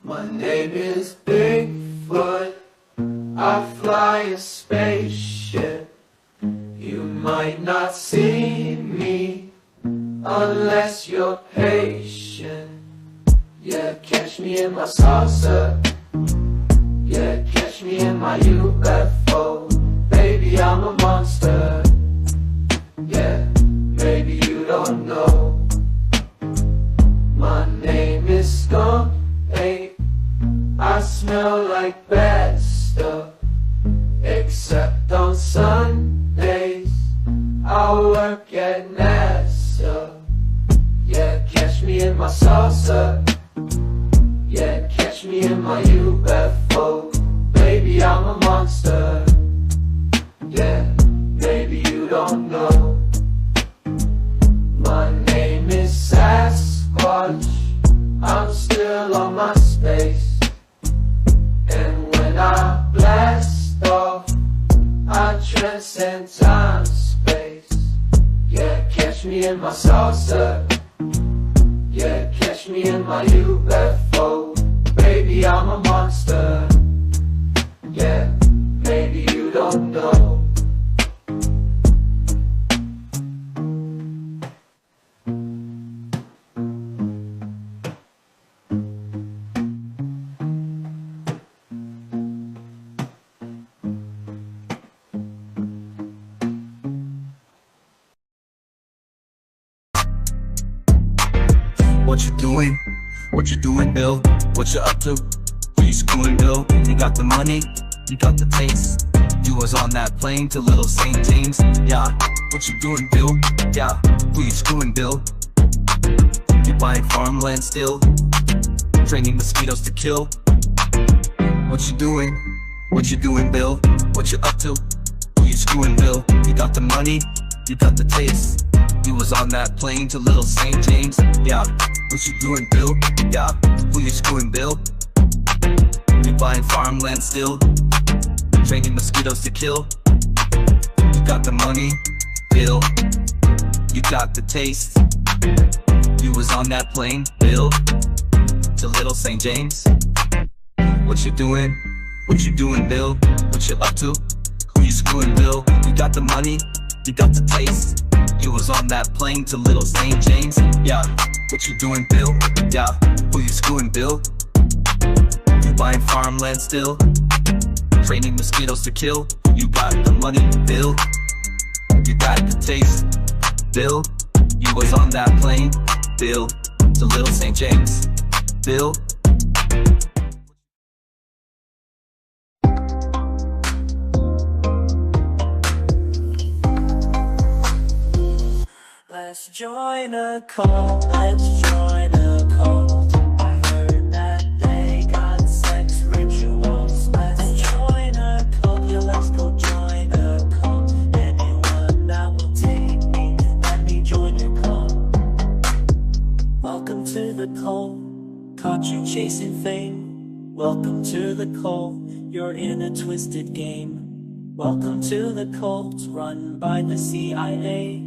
My name is Bigfoot. I fly a spaceship. You might not see me unless you're patient. Yeah, catch me in my saucer. Yeah, catch me in my UFO. Baby, I'm a monster. Yeah, maybe you don't know. My name is Skunk Ape. I smell like bad stuff. Except on Sundays I work at NASA. Yeah, catch me in my saucer. Yeah, catch me in my UFO. Baby, I'm a monster. Yeah, maybe you don't know. My name is Sasquatch. I'm still on my space. And when I blast off, I transcend time, space. Yeah, catch me in my saucer. Yeah, catch me in my UFO. Baby, I'm a monster. Yeah, maybe you don't know. What you doing? What you doing, Bill? What you up to? Who you schooling, Bill? You got the money, you got the taste. You was on that plane to little St. James. Yeah, what you doing, Bill? Yeah, who you schooling, Bill? You buying farmland still? Training mosquitoes to kill? What you doing? What you doing, Bill? What you up to? Who you schooling, Bill? You got the money, you got the taste. You was on that plane to little St. James. Yeah, what you doing, Bill? Yeah, who you screwing, Bill? You buying farmland still? Training mosquitoes to kill? You got the money, Bill. You got the taste. You was on that plane, Bill, to little St. James. What you doing? What you doing, Bill? What you up to? Who you screwing, Bill? You got the money, you got the taste. You was on that plane to little St. James. Yeah, what you doing, Bill? Yeah, who you screwing, Bill? You buying farmland still? Training mosquitoes to kill? You got the money, Bill. You got the taste, Bill. You was on that plane, Bill, to little St. James. Bill. Let's join a cult, let's join a cult. I heard that they got sex rituals. Let's join a cult, yeah, let's go join a cult. Anyone that will take me, let me join your cult. Welcome to the cult, caught you chasing fame. Welcome to the cult, you're in a twisted game. Welcome to the cult, run by the CIA.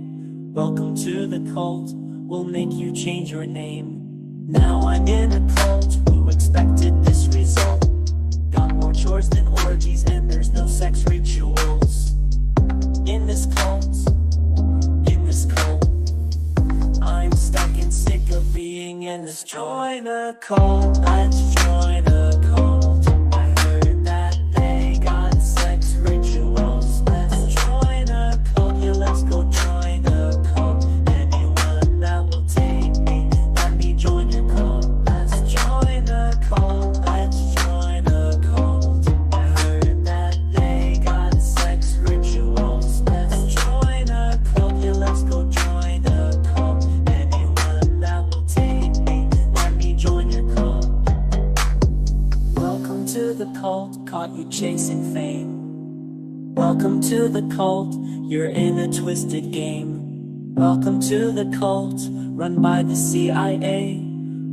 Welcome to the cult, we'll make you change your name. Now I'm in a cult, who expected this result? Got more chores than orgies and there's no sex rituals. In this cult, I'm stuck and sick of being in this. Join a cult, let's join a cult. I heard that they got sex rituals. Let's join a cult, yeah, let's go join a cult. Anyone that will take me, let me join your cult. Let's join a cult, let's join a cult. I heard that they got sex rituals. Let's join a cult, yeah, let's go join a cult. Anyone that will take me, let me join your cult. Welcome to the cult, caught you chasing fame. Welcome to the cult, you're in a twisted game. Welcome to the cult, run by the CIA.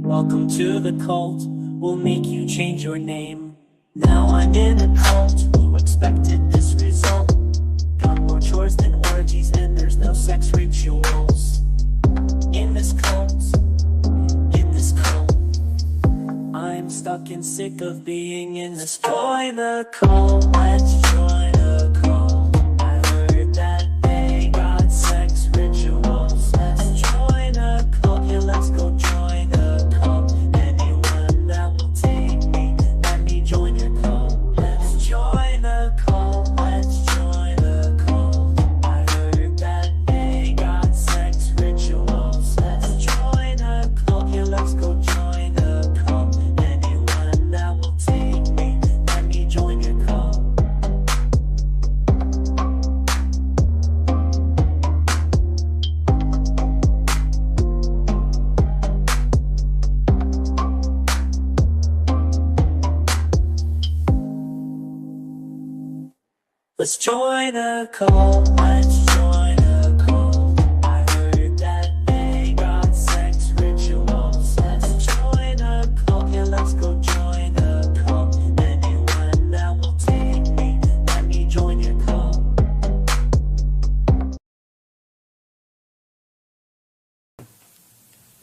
Welcome to the cult, we'll make you change your name. Now I'm in a cult, who expected this result? Got more chores than orgies and there's no sex rituals. In this cult, I'm stuck in sick of being in this. Join the cult, let's join the cult. I heard that they got sex rituals. Let's join a cult, yeah, let's go join a cult. Anyone that will take me, let me join your cult. Let's join a cult, let's join a cult. I heard that they got sex rituals. Let's join a cult, yeah, let's go join a cult. Anyone that will take me, let me join your cult. Let's join a cult, let's join a cult. I heard that they got sex rituals. Let's join a cult, yeah, let's go join a cult. Anyone that will take me, let me join your cult.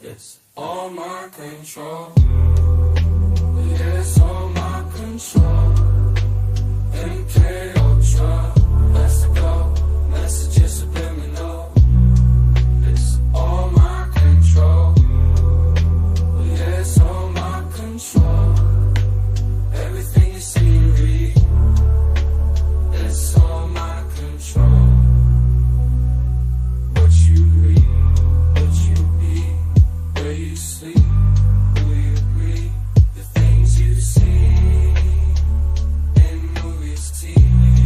It's all my control. It's all my control. MK Ultra, let's go. Messages subliminal. It's all my control. It's all my control. Everything you see and read. It's all my control. What you read, what you eat, where you sleep, who you read, the things you see in movies, TV,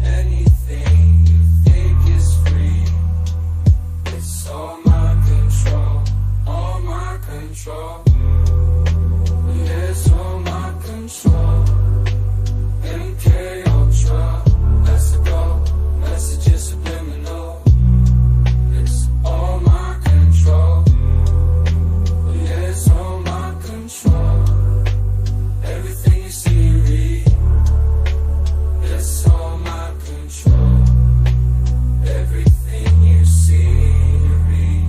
anything you think is free. It's all my control, all my control. It's all my control. MK Ultra, let's go. Messages subliminal. It's all my control. It's all my control. Everything you see and read. It's all my control. Everything you see and read.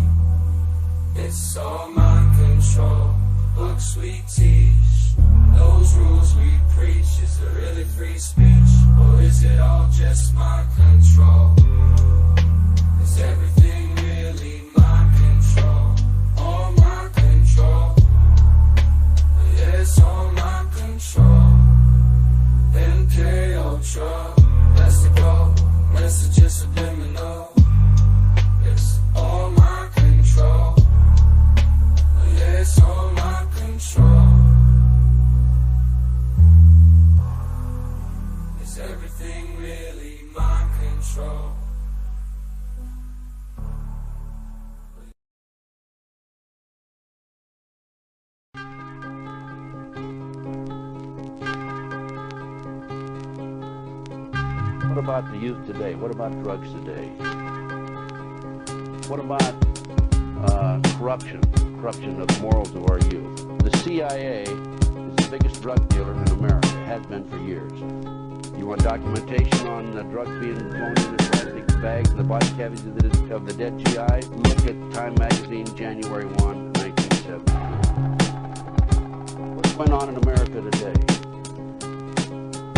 It's all my control. Books we teach, those rules we preach. Is it really free speech, or is it all just my control? Is everything really my control? All my control. It's all my control. MK Ultra, let's go. Messages subliminal. It's all my control. It's all my control. Is everything really my control? What about the youth today? What about drugs today? What about corruption? Corruption of the morals of our youth. The CIA is the biggest drug dealer in America. It has been for years. You want documentation on the drugs being blown in plastic bags in the body cavities of the dead GI? Look at Time Magazine, January 1, 1970. What's going on in America today?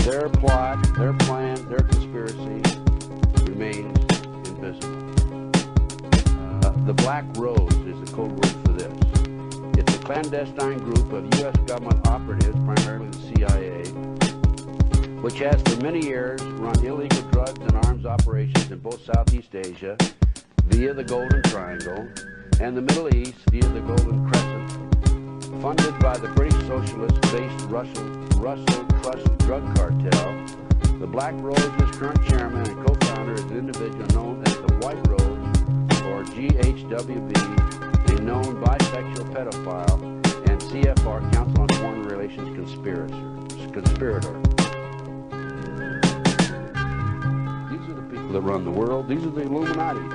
Their plot, their plan, their conspiracy remains invisible. The Black Rose is the code word for this. It's a clandestine group of U.S. government operatives, primarily the CIA, which has for many years run illegal drugs and arms operations in both Southeast Asia via the Golden Triangle and the Middle East via the Golden Crescent, funded by the British socialist-based Russell Trust Drug Cartel. The Black Rose's current chairman and co-founder is an individual known as the White Rose, or GHWB, a known bisexual pedophile and CFR, Council on Foreign Relations conspirator. These are the people that run the world. These are the Illuminati.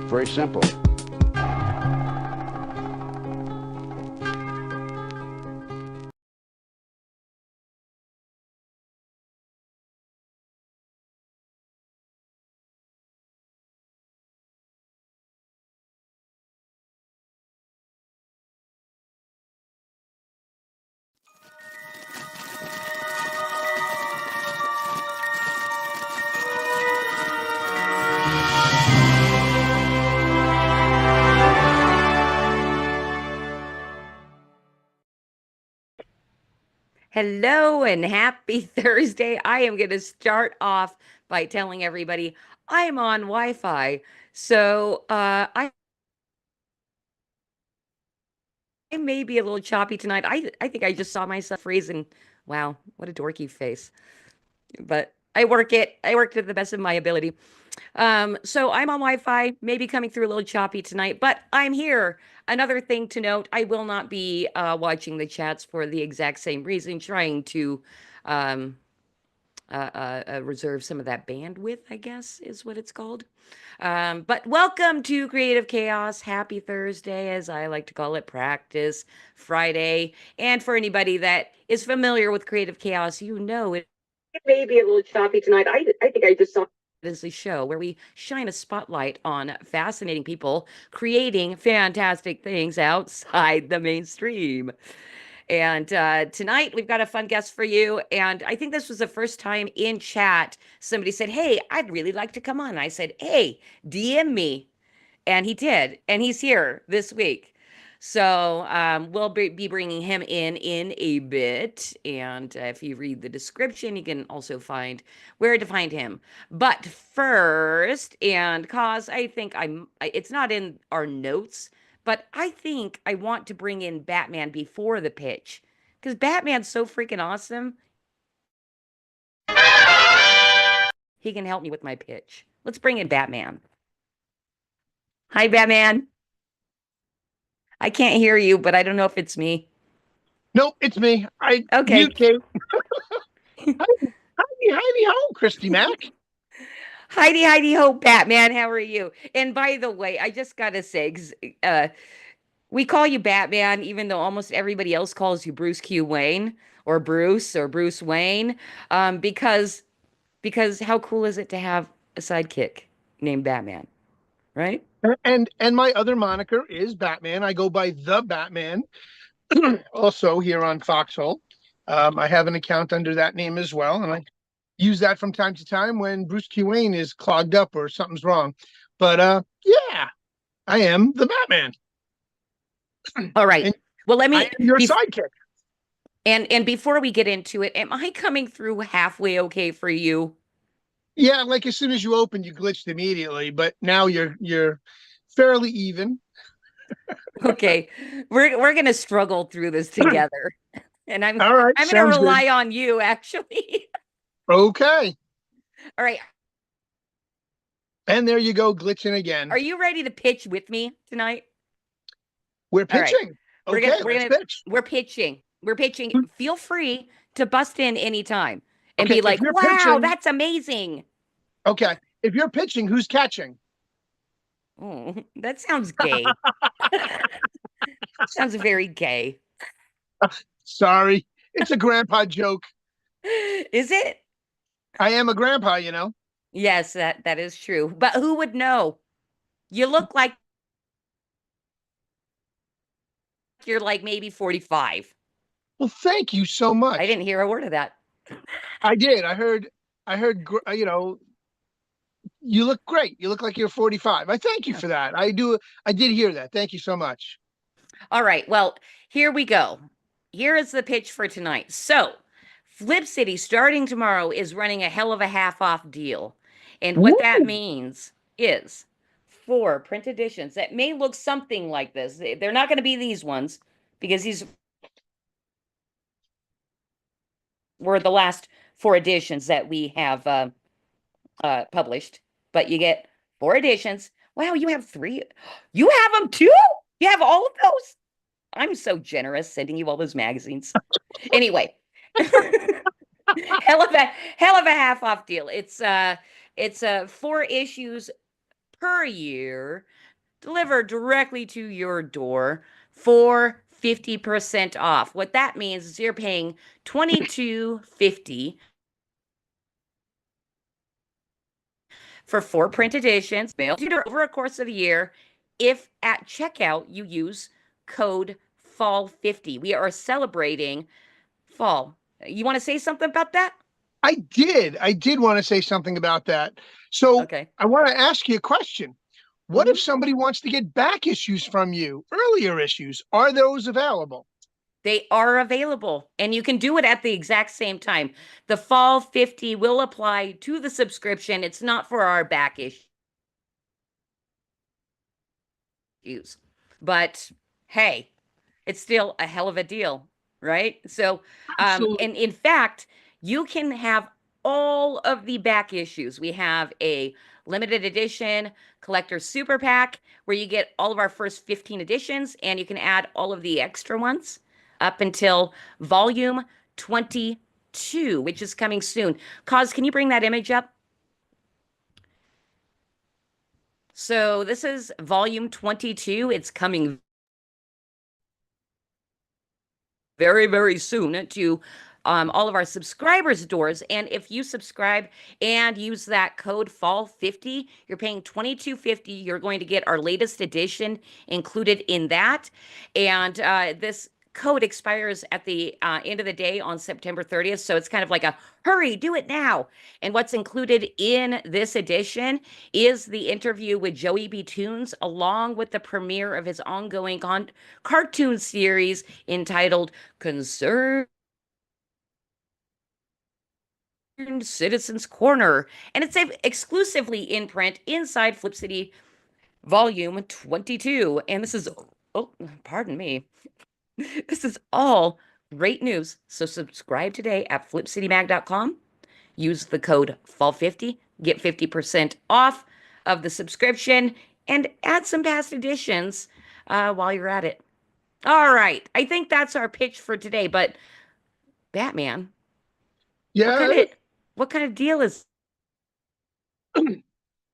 Very simple. Hello and happy Thursday. I am going to start off by telling everybody I'm on Wi-Fi. I may be a little choppy tonight. I think I just saw myself freezing. Wow, what a dorky face. But I work it. I work to the best of my ability. So I'm on Wi-Fi, maybe coming through a little choppy tonight, but I'm here. Another thing to note, I will not be watching the chats for the exact same reason, trying to um, reserve some of that bandwidth, I guess is what it's called. But welcome to Creative Chaos. Happy Thursday, as I like to call it, practice Friday. And for anybody that is familiar with Creative Chaos, you know it may be a little choppy tonight. I think I just saw it as a show where we shine a spotlight on fascinating people creating fantastic things outside the mainstream. And tonight we've got a fun guest for you. And I think this was the first time in chat somebody said, "Hey, I'd really like to come on." And I said, "Hey, DM me." And he did. And he's here this week. So we'll be bringing him in a bit. And if you read the description, you can also find where to find him. But first, and cause I think it's not in our notes, but I think I want to bring in Batman before the pitch because Batman's so freaking awesome. He can help me with my pitch. Let's bring in Batman. Hi, Batman. I can't hear you, but I don't know if it's me. Nope, it's me. Okay. You too. Heidi ho, Christy Mack. Heidi ho, Batman. How are you? And by the way, I just gotta say, 'cause, we call you Batman, even though almost everybody else calls you Bruce Q. Wayne or Bruce Wayne, because how cool is it to have a sidekick named Batman, right? And my other moniker is Batman. I go by the Batman. Also here on Foxhole. I have an account under that name as well, and I use that from time to time when Bruce Q. Wayne is clogged up or something's wrong. But yeah, I am the Batman. All right. And well, let I me am your sidekick. and before we get into it, am I coming through halfway okay for you? Yeah, like as soon as you opened, you glitched immediately, but now you're fairly even. Okay. We're gonna struggle through this together. And All right, I'm gonna sounds rely good. on you actually. Okay. All right. And there you go, glitching again. Are you ready to pitch with me tonight? We're All right. pitching. Okay, let's pitch. We're pitching. We're pitching. Feel free to bust in anytime and Okay, be if like, you're "Wow, pitching, that's amazing." okay. If you're pitching, who's catching? Oh, that sounds gay. Sounds very gay. Sorry, it's a grandpa joke. Is it? I am a grandpa, you know. Yes, that is true. But who would know? You look like you're like maybe 45. Well, thank you so I much. didn't hear a word of that. I did. I heard. You know, you look great. You look like you're 45. I thank you Yeah. for that. I do. I did hear that. Thank you so much. All right. Well, here we go. Here is the pitch for tonight. So, Flip City starting tomorrow is running a hell of a half off deal. And what that Woo! means is 4 print editions that may look something like this. They're not going to be these ones because these were the last 4 editions that we have published. But you get 4 editions. Wow, you have 3. You have them too? You have all of those? I'm so generous sending you all those magazines. Anyway, hell of a half off deal. It's 4 issues per year delivered directly to your door for 50% off. What that means is you're paying $22.50 for 4 print editions mailed to you over a course of a year if at checkout you use code fall50. We are celebrating fall. You want to say something about that? I did. I did want to say something about that. So Okay. I want to ask you a question. What if Mhm. somebody wants to get back issues from you, earlier issues? Are those available? They are available, and you can do it at the exact same time. The fall 50 will apply to the subscription. It's not for our back issues. But hey, it's still a hell of a deal, right? So, Absolutely. and in fact, you can have all of the back issues. We have a limited edition collector super pack where you get all of our first 15 editions and you can add all of the extra ones up until volume 22, which is coming soon. Cause, can you bring that image up? So this is volume 22. It's coming very, very soon to all of our subscribers' doors. And if you subscribe and use that code fall50, you're paying $22.50. You're going to get our latest edition included in that. And this code expires at the end of the day on September 30th. So it's kind of like a hurry, do it now. And what's included in this edition is the interview with Joey B. Toons, along with the premiere of his ongoing cartoon series entitled Concerned Citizens Corner. And it's exclusively in print inside Flip City Volume 22. And this is, oh, pardon me. This is all great news. So subscribe today at flipcitymag.com. Use the code fall50, get 50% off of the subscription, and add some past editions while you're at it. All right. I think that's our pitch for today. But Batman, Yeah. what kind of deal is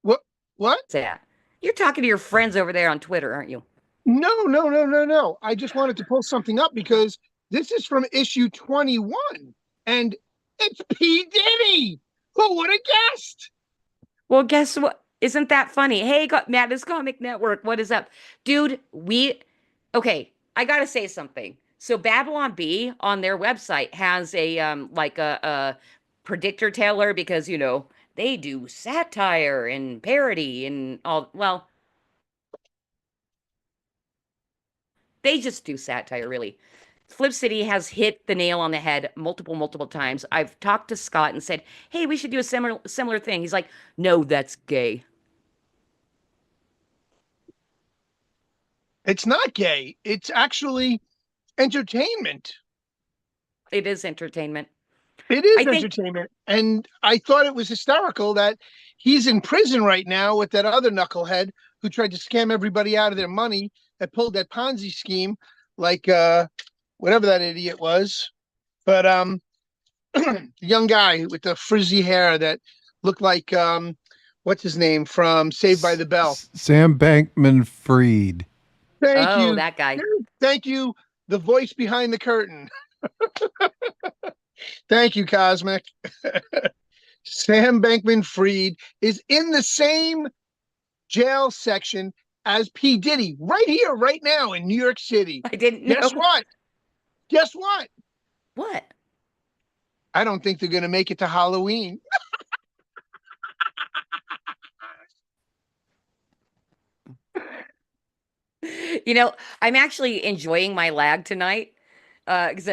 What? What? that? You're talking to your friends over there on Twitter, aren't you? No, no, no, no, no. I just wanted to pull something up because this is from issue 21 and it's P. Diddy. Who would have guessed? Well, guess what? Isn't that funny? Hey, Madness Comic Network, what is up? Dude, okay, I gotta say something. So Babylon Bee on their website has a like a predictor teller because they do satire and parody and all. Well, they just do satire, really. Flip City has hit the nail on the head multiple times. I've talked to Scott and said, "Hey, we should do a similar thing." He's like, "No, that's gay." It's not gay. It's actually entertainment. It is entertainment. It is I think entertainment. And I thought it was hysterical that he's in prison right now with that other knucklehead who tried to scam everybody out of their money, that pulled that Ponzi scheme, like whatever that idiot was. But the young guy with the frizzy hair that looked like what's his name from Saved by the Bell. Sam Bankman-Fried. Thank you. that guy. Thank you. The voice behind the curtain. Thank you, Cosmic. Sam Bankman-Fried is in the same jail section as P. Diddy, right here, right now in New York City. I didn't know. Guess what? Guess what? What? I don't think they're going to make it to Halloween. I'm actually enjoying my lag tonight. Because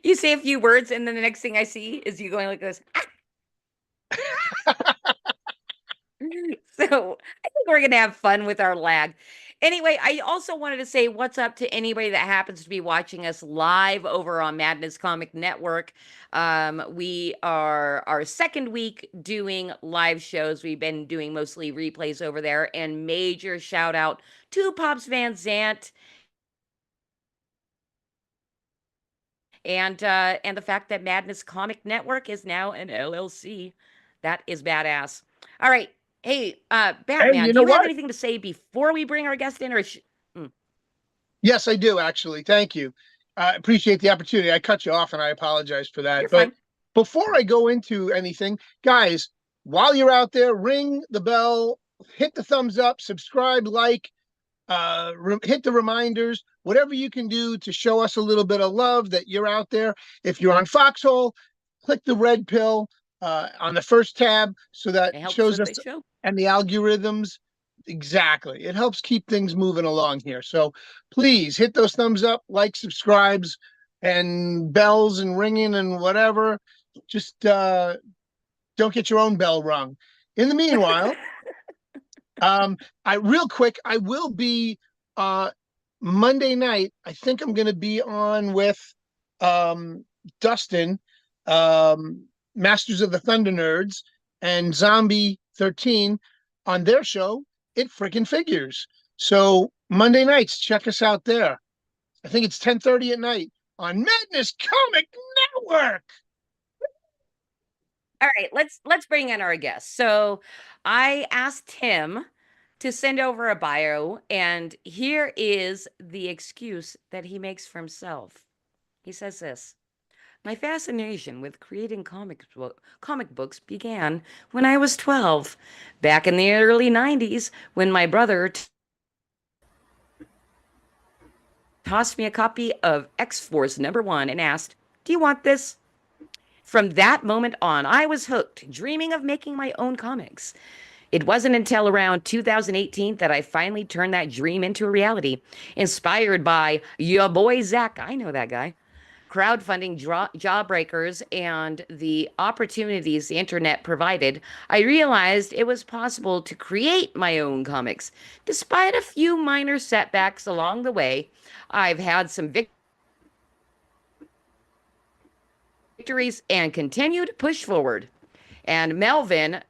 you say a few words, and then the next thing I see is you going like this. So I think we're gonna have fun with our lag. Anyway, I also wanted to say what's up to anybody that happens to be watching us live over on Madness Comic Network. We are our second week doing live shows. We've been doing mostly replays over there, and major shout out to Pops Van Zant and the fact that Madness Comic Network is now an LLC. That is badass. All right. Hey, Batman, Hey, you do know you have what? anything to say before we bring our guest in, or Yes, I do, actually. Thank you. I appreciate the opportunity. I cut you off and I apologize for that. you're But fine? before I go into anything, guys, while you're out there, ring the bell, hit the thumbs up, subscribe, like, hit the reminders, whatever you can do to show us a little bit of love that you're out there. If you're on Foxhole, click the red pill on the first tab so that It helps shows with us the show. and the algorithms Exactly. It helps keep things moving along here. So please hit those thumbs up, like, subscribes, and bells and ringing and whatever. Just don't get your own bell rung. In the meanwhile, I real quick, I will be uh Monday night. I think I'm gonna be on with Dustin, Masters of the Thunder Nerds, and Zombie 13 on their show, It Freaking Figures. So Monday nights, check us out there. I think it's 10:30 at night on Madness Comic Network. All right, let's bring in our guest. So I asked him to send over a bio, and here is the excuse that he makes for himself. He says this. My fascination with creating comic books began when I was 12, back in the early 90s, when my brother tossed me a copy of X-Force #1 and asked, "Do you want this?" From that moment on, I was hooked, dreaming of making my own comics. It wasn't until around 2018 that I finally turned that dream into a reality, inspired by your boy Zach. I know that guy. Crowdfunding jawbreakers and the opportunities the internet provided, I realized it was possible to create my own comics. Despite a few minor setbacks along the way, I've had some victories and continue to push forward. And Melvin,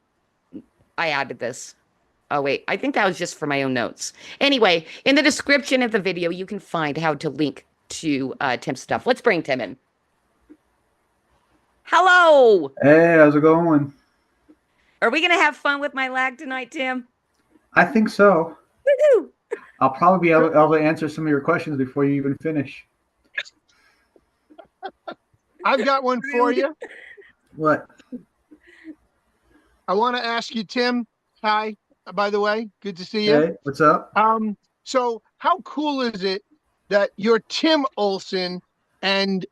I added this. Oh, wait, I think that was just for my own notes. Anyway, in the description of the video, you can find how to link to Tim's stuff. Let's bring Tim in. Hello. Hey, how's it going? Are we going to have fun with my lag tonight, Tim? I think so. Woohoo! I'll probably be able to answer some of your questions before you even finish. I've got one for you. What? I want to ask you, Tim. Hi, by the way, good to see you. Hey, what's up? So how cool is it that you're Tim Olson and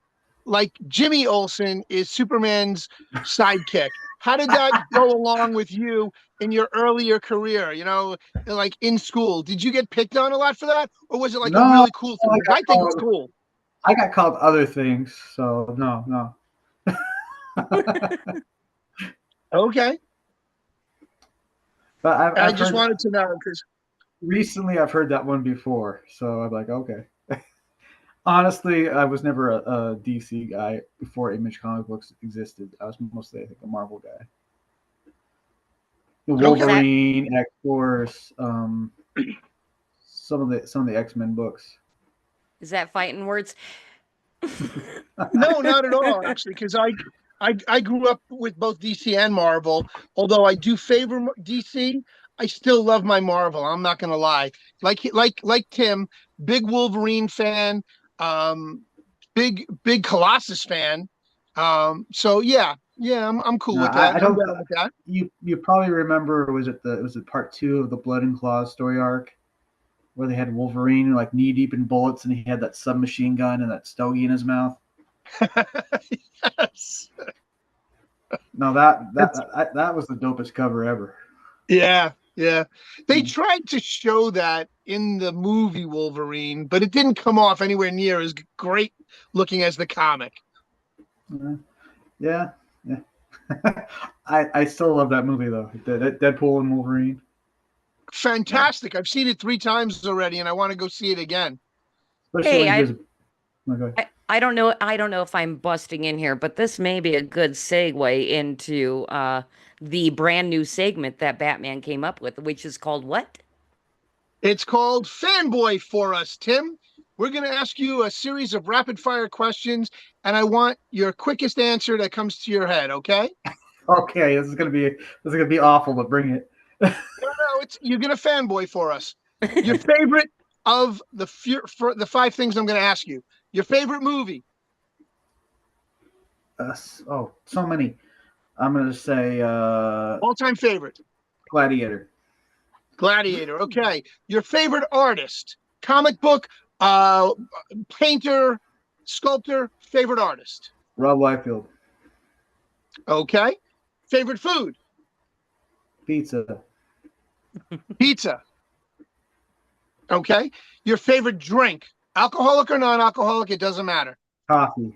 like Jimmy Olsen is Superman's sidekick? How did that go along with you in your earlier career? You know, like in school, did you get picked on a lot for that, or was it like a No, really cool thing? I I think it's cool. I got called other things, so no. Okay, But I I've just heard, wanted to know because recently I've heard that one before, so I'm like, okay. Honestly, I was never a DC guy before Image comic books existed. I was mostly, I think, a Marvel guy. The Wolverine, X-Force, some of the X-Men books. Is that fighting words? no, not at all, actually, because I grew up with both DC and Marvel. Although I do favor DC, I still love my Marvel. I'm not gonna lie. Like Tim, big Wolverine fan, big Colossus fan. So yeah, I'm cool No, with that. I I'm don't. down with that. You probably remember, was it part 2 of the Blood and Claws story arc, where they had Wolverine like knee deep in bullets and he had that submachine gun and that stogie in his mouth? Yes. No, that was the dopest cover ever. Yeah. They tried to show that in the movie Wolverine, but it didn't come off anywhere near as great looking as the comic. Yeah. I still love that movie though. Deadpool and Wolverine. Fantastic. I've seen it 3 times already and I want to go see it again. Especially Hey, I don't know if I'm busting in here, but this may be a good segue into the brand new segment that Batman came up with, which is called what? It's called Fanboy for us, Tim. We're going to ask you a series of rapid fire questions, and I want your quickest answer that comes to your head. Okay? Okay, this is gonna be awful, but bring it. No, you're going to fanboy for us. Your favorite of the 5 things I'm going to ask you. Your favorite movie? So many. I'm gonna say All-time favorite? Gladiator. Gladiator. Okay. Your favorite artist? Comic book, painter, sculptor, favorite artist? Rob Liefeld. Okay. Favorite food? Pizza. Pizza. Okay. Your favorite drink, alcoholic or non-alcoholic, it doesn't matter. Coffee.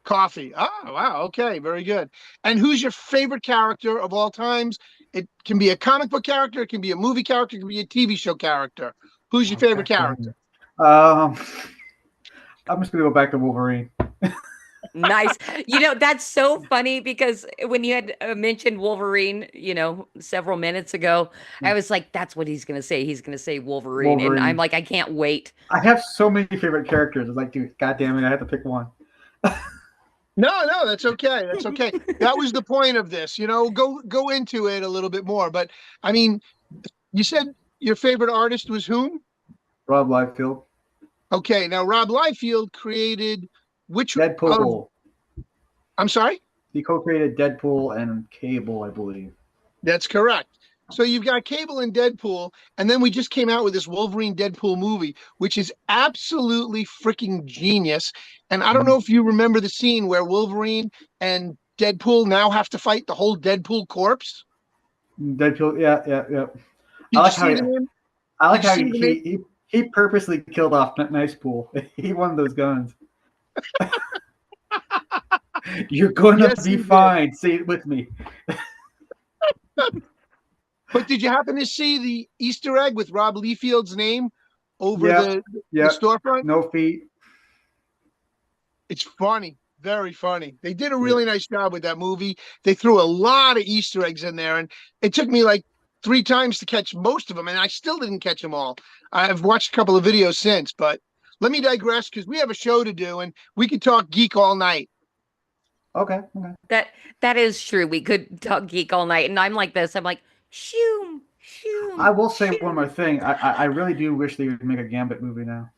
Coffee. Oh, wow. Okay. Very good. And who's your favorite character of all times? It can be a comic book character. It can be a movie character. It can be a TV show character. Who's your favorite character? I'm just gonna go back to Wolverine. Nice. You know, that's so funny because when you had mentioned Wolverine, several minutes ago, I was like, that's what he's going to say. He's going to say Wolverine. And I'm Wolverine. like, I can't wait. I have so many favorite characters. It's like, dude, God damn it, I have to pick one. No, that's okay. That's okay. That was the point of this. Go into it a little bit more. But I mean, you said your favorite artist was whom? Rob Liefeld. Okay, now Rob Liefeld created which Deadpool. I'm sorry? He co-created Deadpool and Cable, I believe. That's correct. So you've got Cable and Deadpool, and then we just came out with this Wolverine Deadpool movie, which is absolutely freaking genius. And I don't know if you remember the scene where Wolverine and Deadpool now have to fight the whole Deadpool corpse. Deadpool, yeah. Did you see the name? I like how Did you see the he purposely killed off Nice Pool. He won those guns. You're gonna Yes, be he did. fine. Say it with me. But did you happen to see the Easter egg with Rob Liefeld's name over Yep, the yep. storefront? No feet. It's funny. Very funny. They did a really nice job with that movie. They threw a lot of Easter eggs in there, and it took me like 3 times to catch most of them, and I still didn't catch them all. I've watched a couple of videos since, but let me digress because we have a show to do, and we could talk geek all night. Okay. That is true. We could talk geek all night. And I'm like this. I'm like, shoom. I will say one more thing. I really do wish they would make a Gambit movie now.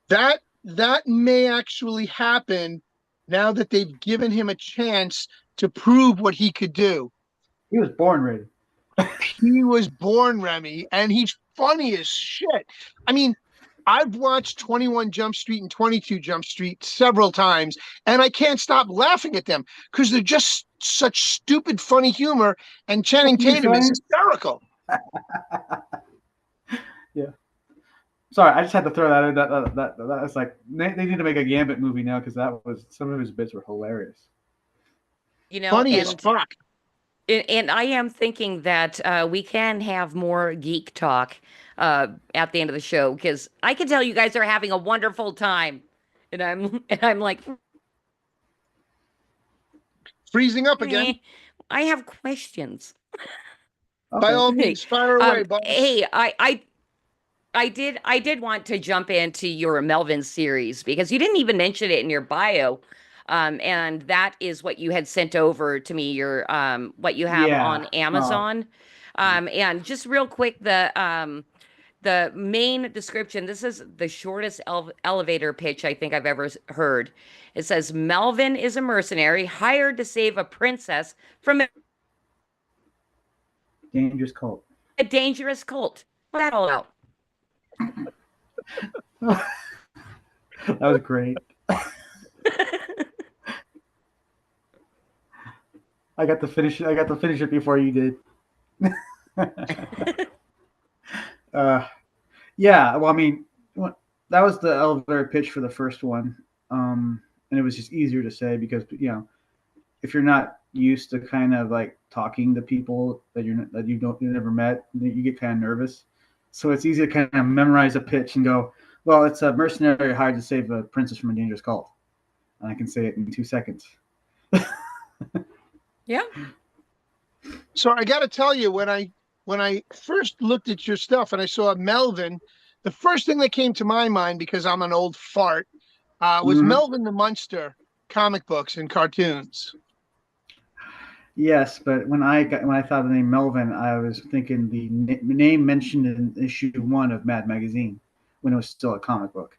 That may actually happen now that they've given him a chance to prove what he could do. He was born ready. He was born, Remy, and he's funny as shit. I mean, I've watched 21 Jump Street and 22 Jump Street several times, and I can't stop laughing at them because they're just such stupid, funny humor, and Channing Tatum is hysterical. Yeah. Sorry, I just had to throw that in. That's like they need to make a Gambit movie now because some of his bits were hilarious. Funny as fuck. And I am thinking that we can have more geek talk at the end of the show because I can tell you guys are having a wonderful time, and I'm like freezing up again. I have questions. Okay. By all means, fire away, boss. Hey, I did want to jump into your Melvin series because you didn't even mention it in your bio. And that is what you had sent over to me, your what you have on Amazon. And just real quick, the main description, this is the shortest elevator pitch I think I've ever heard. It says Melvin is a mercenary hired to save a princess from a dangerous cult. A dangerous cult. Put that all out. That was great. I got to finish it before you did. Yeah, well, I mean, that was the elevator pitch for the first one, and it was just easier to say because if you're not used to kind of like talking to people that you never met, you get kind of nervous. So it's easy to kind of memorize a pitch and go, well, it's a mercenary hired to save a princess from a dangerous cult, and I can say it in 2 seconds. Yeah. So I got to tell you, when I first looked at your stuff and I saw Melvin, the first thing that came to my mind, because I'm an old fart, was Melvin the Munster comic books and cartoons. Yes, but when I thought of the name Melvin, I was thinking the name mentioned in issue 1 of Mad Magazine when it was still a comic book.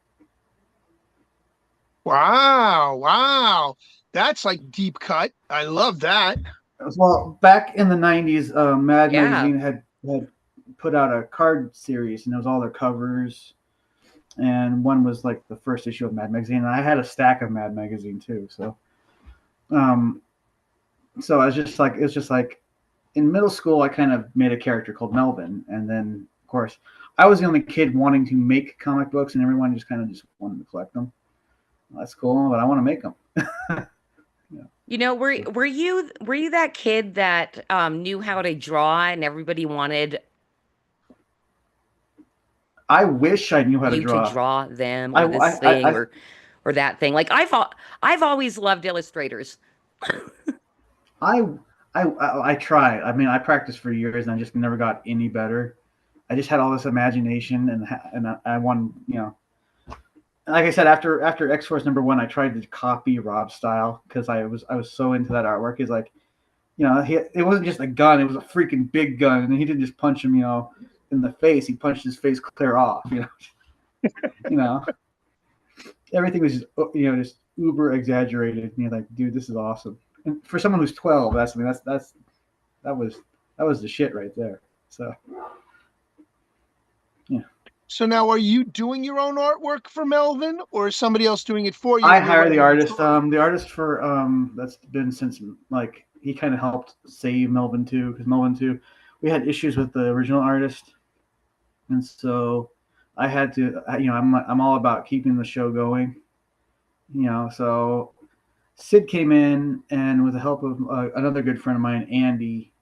Wow. That's like deep cut. I love that. Well, back in the 90s, Mad Magazine had put out a card series, and it was all their covers. And one was like the first issue of Mad Magazine. And I had a stack of Mad Magazine too. So it's just like in middle school, I kind of made a character called Melvin, and then of course. I was the only kid wanting to make comic books, and everyone just kind of just wanted to collect them. Well, that's cool, but I want to make them. You know, were you that kid that knew how to draw and everybody wanted I wish I knew how to you to draw. draw them I, or I, this thing I, or that thing? Like I've always loved illustrators. I, I try. I mean, I practiced for years, and I just never got any better. I just had all this imagination, and I won. You know, like I said, after X Force #1, I tried to copy Rob's style because I was so into that artwork. He's like, you know, it wasn't just a gun; it was a freaking big gun, and he didn't just punch him, you know, in the face. He punched his face clear off. You know, everything was just just uber exaggerated. And you're like, dude, this is awesome. And for someone who's 12, that was the shit right there. So yeah. So now, are you doing your own artwork for Melvin, or is somebody else doing it for you? I and you're hire the writing artist. story? The artist for that's been since like he kind of helped save Melvin 2 because Melvin 2 we had issues with the original artist, and so I had to I'm all about keeping the show going. So Sid came in and with the help of another good friend of mine, Andy,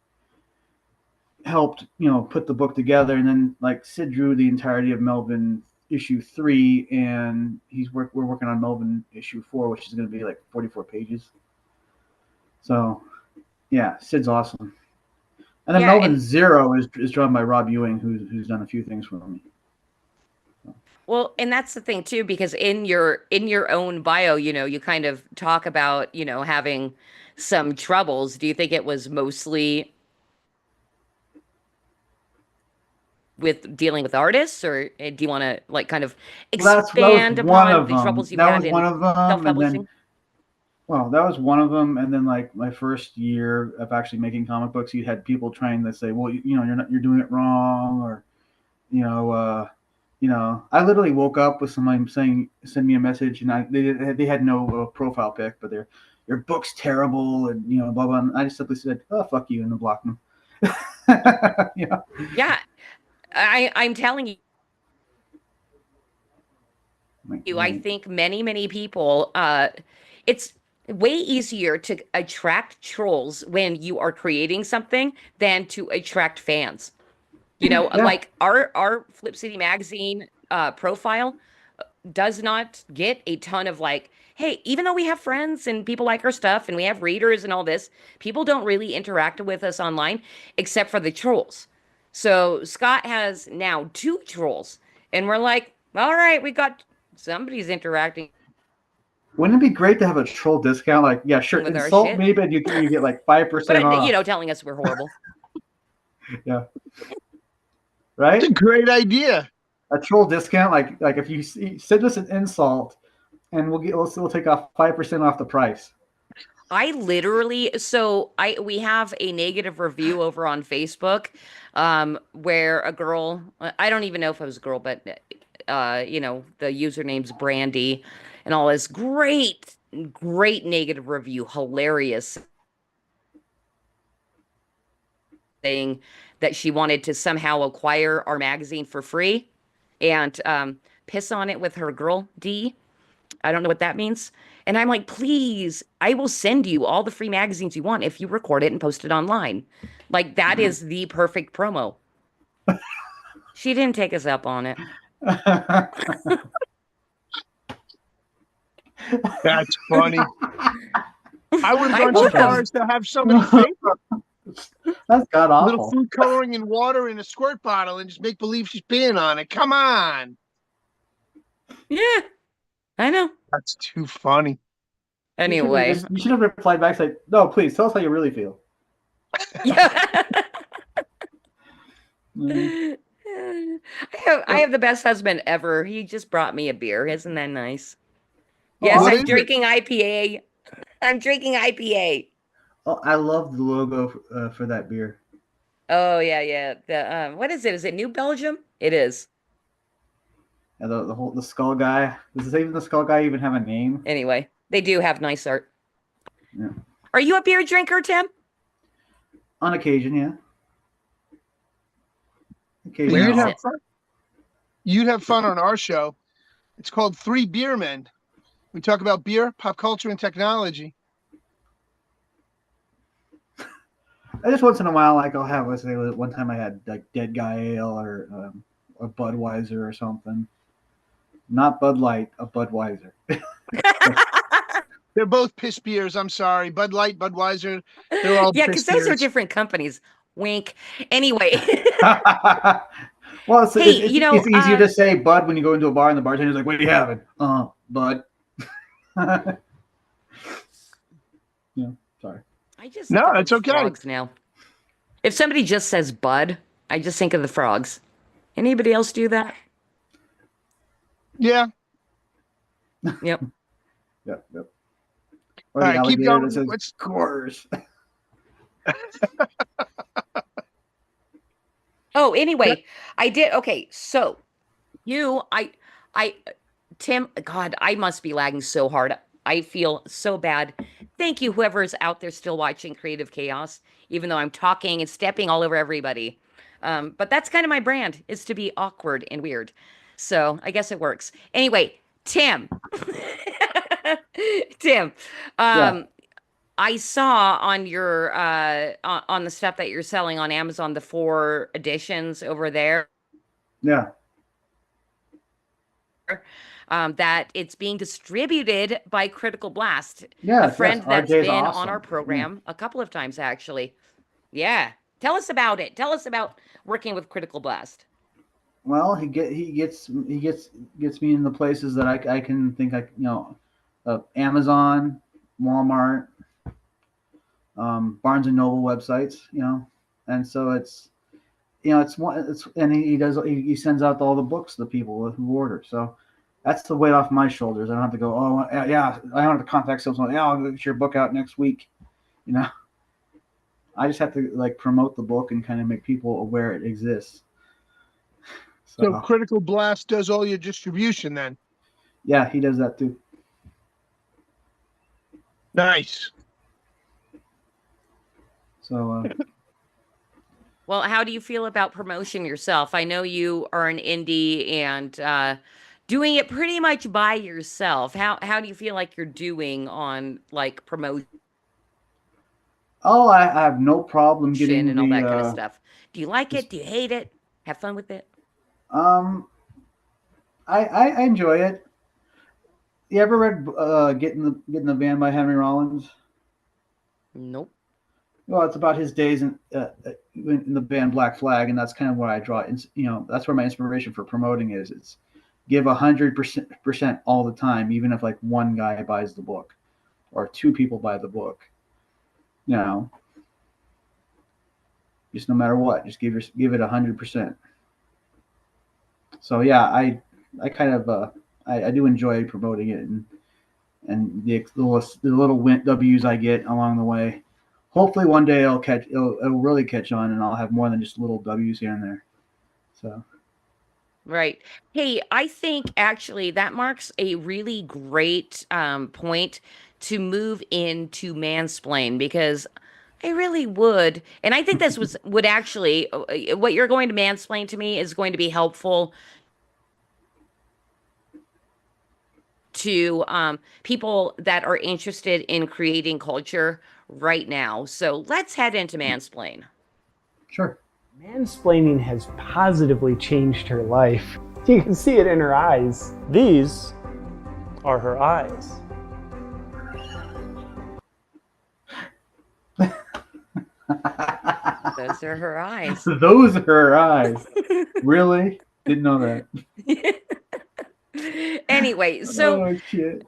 helped put the book together, and then like Sid drew the entirety of Melvin issue 3, and we're working on Melvin issue 4, which is going to be like 44 pages. So yeah, Sid's awesome. And then Yeah, Melvin and 0 is drawn by Rob Ewing, who's done a few things for me. well, and that's the thing too, because in your own bio, you kind of talk about, having some troubles. Do you think it was mostly with dealing with artists, or do you want to like kind of Well, that was expand one upon of the them. troubles you've That had was one in of them, and then self-publishing? that was one of them. And then like my first year of actually making comic books, you had people trying to say, well, you're doing it wrong, or you know, uh, I literally woke up with someone saying, send me a message, and they had no profile pic, but your book's terrible, and blah blah. And I just simply said, oh fuck you, and then blocked them. Yeah. Yeah, I'm telling you, I Right. think many people, it's way easier to attract trolls when you are creating something than to attract fans. Yeah. Like our Flip City magazine profile does not get a ton of like, hey, even though we have friends and people like our stuff and we have readers and all this, people don't really interact with us online except for the trolls. So Scott has now 2 trolls, and we're like, all right, we got somebody's interacting Wouldn't it be great to have a troll discount? Like, yeah, sure, with our insult shit, me, but you get like 5% but off. telling us we're horrible. Yeah. It's Right? a great idea. A troll discount, like if you send us an insult, and we'll take off 5% off the price. I literally, so we have a negative review over on Facebook, where a girl, I don't even know if it was a girl, but the username's Brandy, and all this great negative review, hilarious, saying that she wanted to somehow acquire our magazine for free and piss on it with her girl D. I don't know what that means. And I'm like, please, I will send you all the free magazines you want if you record it and post it online. Like, that is the perfect promo. She didn't take us up on it. That's funny. I would have I gone so would far have. as to have somebody fake That's god a little awful. food coloring and water in a squirt bottle and just make believe she's peeing on it. Come on. Yeah, I know. That's too funny. Anyway. You should have replied back, say, no, please tell us how you really feel. Yeah. Mm. I have the best husband ever. He just brought me a beer. Isn't that nice? Yes, Oh, What I'm is it? drinking IPA. I'm drinking IPA. oh, I love the logo for that beer. Oh yeah. The what is it? Is it New Belgium? It is. And the skull guy. Does even the skull guy even have a name? Anyway, they do have nice art. Yeah. Are you a beer drinker, Tim? On occasion, yeah. case Where You'd is have it? fun. You'd have fun on our show. It's called Three Beer Men. We talk about beer, pop culture, and technology. I just once in a while, like I'll have, let's say, one time I had like Dead Guy Ale or a Budweiser or something. Not Bud Light, a Budweiser. They're both piss beers. I'm sorry. Bud Light, Budweiser, they're all Yeah, piss because those are beers. different companies. Wink. Anyway, Well, hey, you know, it's easier to say Bud when you go into a bar and the bartender's like, "What are you having?" Bud. Yeah, sorry. I just No, think of it's the okay. frogs now. If somebody just says Bud, I just think of the frogs. Anybody else do that? Yeah. Yep. Yep. Or All the right, keep alligator going. that says Let's Coors. Oh, anyway, I did. Okay, so I, Tim, God, I must be lagging so hard. I feel so bad. Thank you, whoever's out there still watching Creative Chaos, even though I'm talking and stepping all over everybody. But that's kind of my brand, is to be awkward and weird. So I guess it works. Anyway, Tim, Tim, Yeah. I saw on your on the stuff that you're selling on Amazon, the 4 editions over there, Yeah. that it's being distributed by Critical Blast, a Yes. friend that's RJ's been on our awesome. program a couple of times actually. Yeah, tell us about it. Tell us about working with Critical Blast. Well, he gets me in the places that I can think Amazon, Walmart, Barnes and Noble websites, and so it's and he sends out all the books to the people who order. So that's the weight off my shoulders. I don't have to go, oh yeah, I don't have to contact someone. Yeah, I'll get your book out next week. I just have to like promote the book and kind of make people aware it exists. So Critical Blast does all your distribution then. Yeah, he does that too. Nice. So Well, how do you feel about promotion yourself? I know you are an indie and doing it pretty much by yourself. How do you feel like you're doing on like promotion I have no problem getting and all that kind of stuff? Do you like it? Do you hate it? Have fun with it? I enjoy it. You ever read Get in the Van by Henry Rollins? Nope. Well, it's about his days in the band Black Flag, and that's kind of what I draw. That's where my inspiration for promoting is. It's give 100% all the time, even if like one guy buys the book or 2 people buy the book. Just no matter what, just give it 100%. So yeah, I kind of I do enjoy promoting it and the little W's I get along the way. Hopefully one day it'll really catch on and I'll have more than just little W's here and there. So Right. Hey, I think actually that marks a really great point to move into mansplain because I really would. And I think this would actually, what you're going to mansplain to me is going to be helpful to people that are interested in creating culture right now. So let's head into mansplain. sure. Mansplaining has positively changed her life. You can see it in her eyes. These are her eyes. Those are her eyes. Those are her eyes. Really? Didn't know that. Anyway, so Oh shit.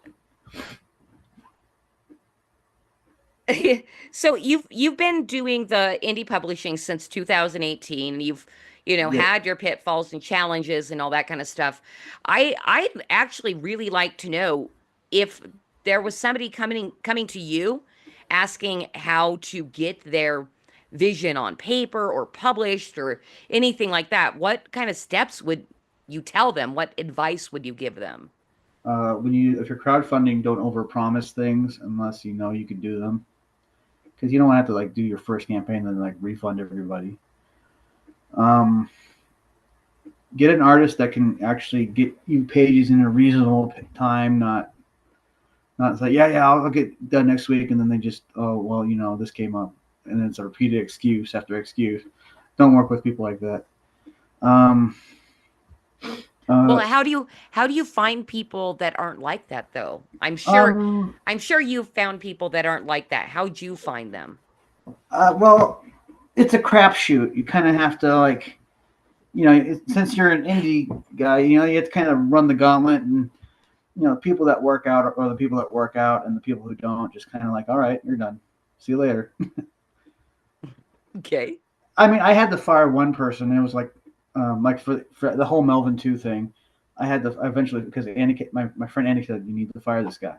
so you've been doing the indie publishing since 2018. You've had your pitfalls and challenges and all that kind of stuff. I'd actually really like to know if there was somebody coming to you asking how to get their vision on paper or published or anything like that. What kind of steps would you tell them? What advice would you give them? If you're crowdfunding, don't overpromise things unless you know you can do them, because you don't want to have to like do your first campaign and then like refund everybody. get an artist that can actually get you pages in a reasonable time, not say, yeah, I'll get done next week, and then they just, oh, well, this came up, and then it's a repeated excuse after excuse. Don't work with people like that. Well, how do you find people that aren't like that though? I'm sure you've found people that aren't like that. How'd you find them? Well, it's a crapshoot. You kind of have to since you're an indie guy, you have to kind of run the gauntlet, and people that work out are the people that work out, and the people who don't just kind of like, all right, you're done. See you later. Okay. I mean, I had to fire one person. And it was like for the whole Melvin 2 thing, I had to eventually, because my friend Andy said, you need to fire this guy.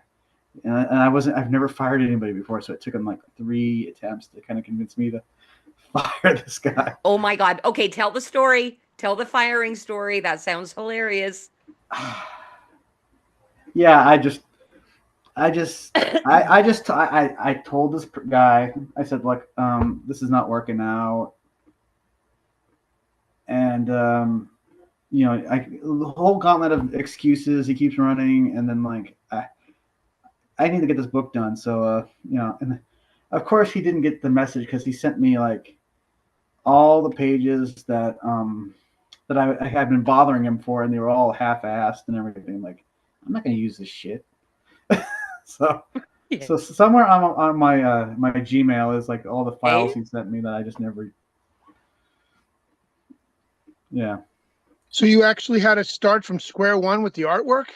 And I've never fired anybody before. So it took him like 3 attempts to kind of convince me to fire this guy. Oh my God. Okay. Tell the story. Tell the firing story. That sounds hilarious. Yeah. I told this guy, I said, look, this is not working out. And, the whole gauntlet of excuses, he keeps running. And then I need to get this book done. So, and of course he didn't get the message, because he sent me all the pages that I had been bothering him for, and they were all half-assed and everything. Like, I'm not going to use this shit. So somewhere on my Gmail is all the files he sent me that I just never. Yeah. So you actually had to start from square one with the artwork?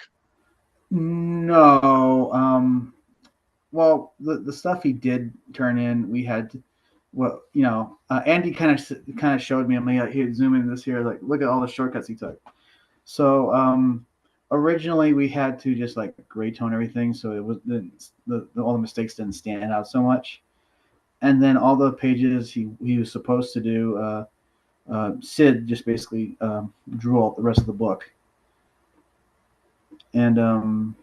No. Well, the stuff he did turn in, we had to. Well, Andy kind of showed me. I mean, he would zoom in this here, look at all the shortcuts he took. So originally we had to just gray tone everything, so it was all the mistakes didn't stand out so much. And then all the pages he was supposed to do, Sid just basically drew all the rest of the book. And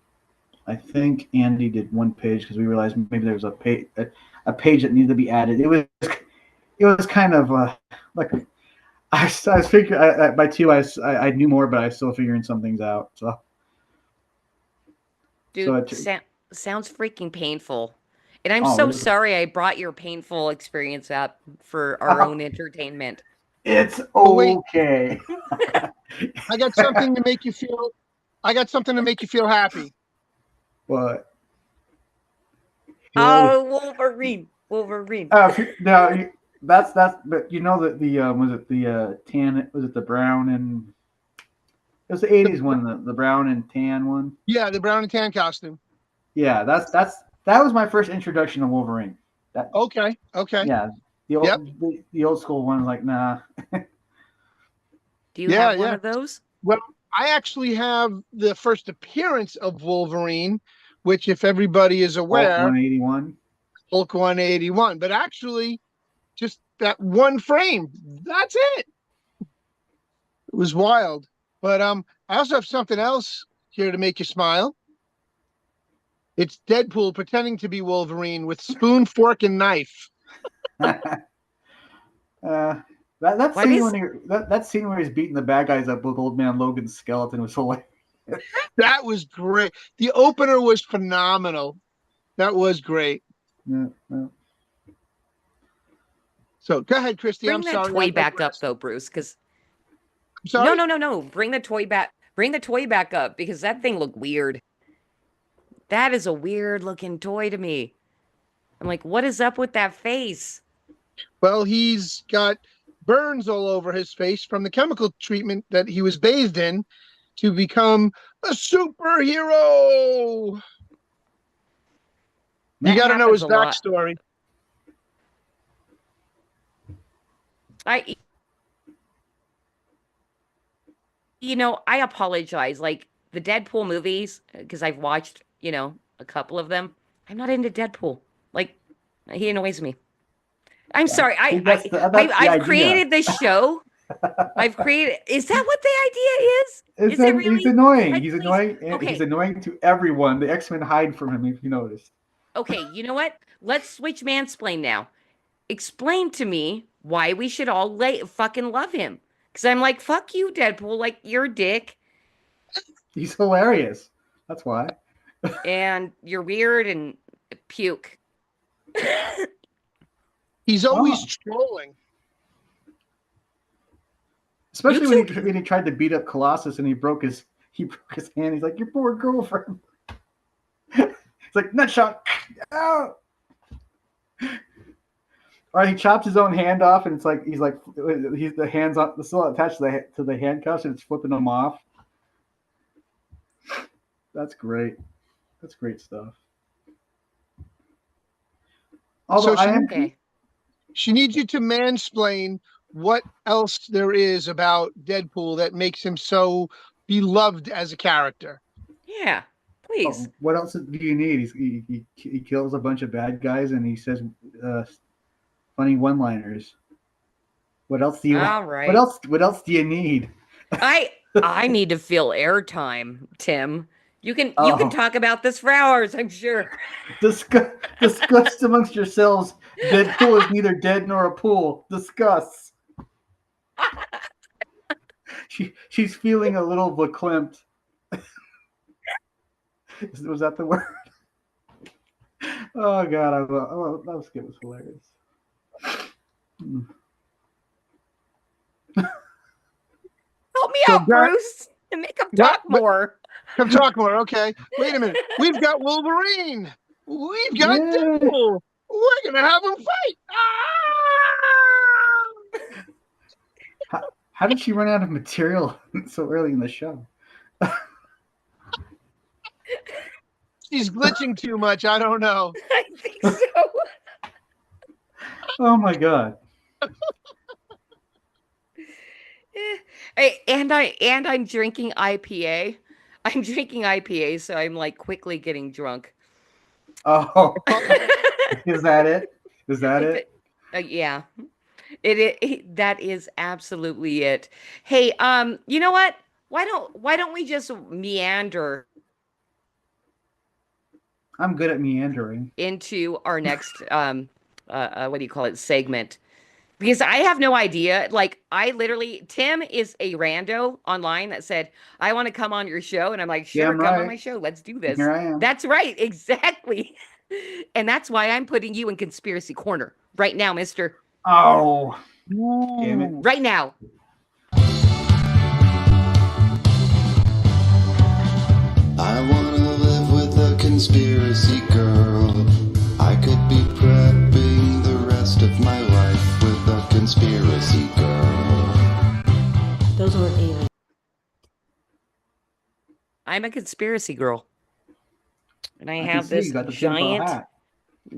I think Andy did one page, because we realized maybe there was a page that needed to be added. It was kind of I was figuring by 2 I knew more, but I was still figuring some things out. So, dude, sounds freaking painful. And I'm so sorry I brought your painful experience up for our own entertainment. It's okay. I got something to make you feel happy. What? Oh, Wolverine. No, that's but was it the tan? Was it the brown and? It was the 80s one, the brown and tan one. Yeah, the brown and tan costume. Yeah, that was my first introduction to Wolverine. Okay. Yeah, the old school one, nah. Do you have one of those? Well, I actually have the first appearance of Wolverine, which, if everybody is aware, Hulk 181. But actually, just that one frame. That's it. It was wild. But I also have something else here to make you smile. It's Deadpool pretending to be Wolverine with spoon, fork, and knife. That scene where he's beating the bad guys up with Old Man Logan's skeleton was hilarious. That was great. The opener was phenomenal. That was great. Yeah. So go ahead, Christy. Bring that toy back up, though, Bruce. Because no. Bring the toy back. Bring the toy back up, because that thing looked weird. That is a weird looking toy to me. I'm like, what is up with that face? Well, he's got burns all over his face from the chemical treatment that he was bathed in to become a superhero. You got to know his backstory. I apologize. Like the Deadpool movies, because I've watched, a couple of them. I'm not into Deadpool. Like, he annoys me. I'm sorry. I've created this show. Is that what the idea is? Is it really? He's annoying. He's annoying. Okay. He's annoying to everyone. The X-Men hide from him, if you noticed. Okay, you know what? Let's switch mansplain now. Explain to me why we should all fucking love him. Because I'm like, fuck you, Deadpool. Like, you're a dick He's hilarious. That's why. and you're weird and puke. He's always Oh. trolling. Especially You when he tried to beat up Colossus and he broke his hand. He's like, "Your poor girlfriend." It's like nutshot. Ow! Or he chops his own hand off, and it's like he's the hands on still attached to the handcuffs, and it's flipping them off. That's great. That's great stuff. Although So Okay. she needs you to mansplain what else there is about Deadpool that makes him so beloved as a character. Yeah. Please. what else do you need? He kills a bunch of bad guys, and he says funny one-liners. What else do you All want? right. What else do you need? I need to fill airtime, Tim. You can Oh. talk about this for hours, I'm sure. Discuss amongst yourselves. Deadpool is neither dead nor a pool. Discuss. She's feeling a little verklempt. Was that the word? Oh God, that skit was hilarious. Help me So out, Bruce, and make him talk more. Come talk more. Okay. Wait a minute. We've got Wolverine. We've got Yeah. Deadpool. We're going to have them fight. Ah! How did she run out of material so early in the show? She's glitching too much. I don't know. I think so. Oh my God. And I'm drinking IPA. I'm drinking IPA, so I'm like quickly getting drunk. Oh, is that it? Is that it? Yeah. That is absolutely it. Hey, you know what? Why don't we just meander I'm good at meandering. into our next what do you call it, segment? Because I have no idea. Like, Tim is a rando online that said, I want to come on your show. And I'm like, sure, Damn come on right. my show. Let's do this. Here I am. That's right. Exactly. And that's why I'm putting you in Conspiracy Corner right now, mister. Oh, damn it. Right now. I wanna live with a conspiracy girl. I could be prepping the rest of my life with a conspiracy girl. Those weren't aliens. I'm a conspiracy girl. And I can have see this you got the tinfoil hat.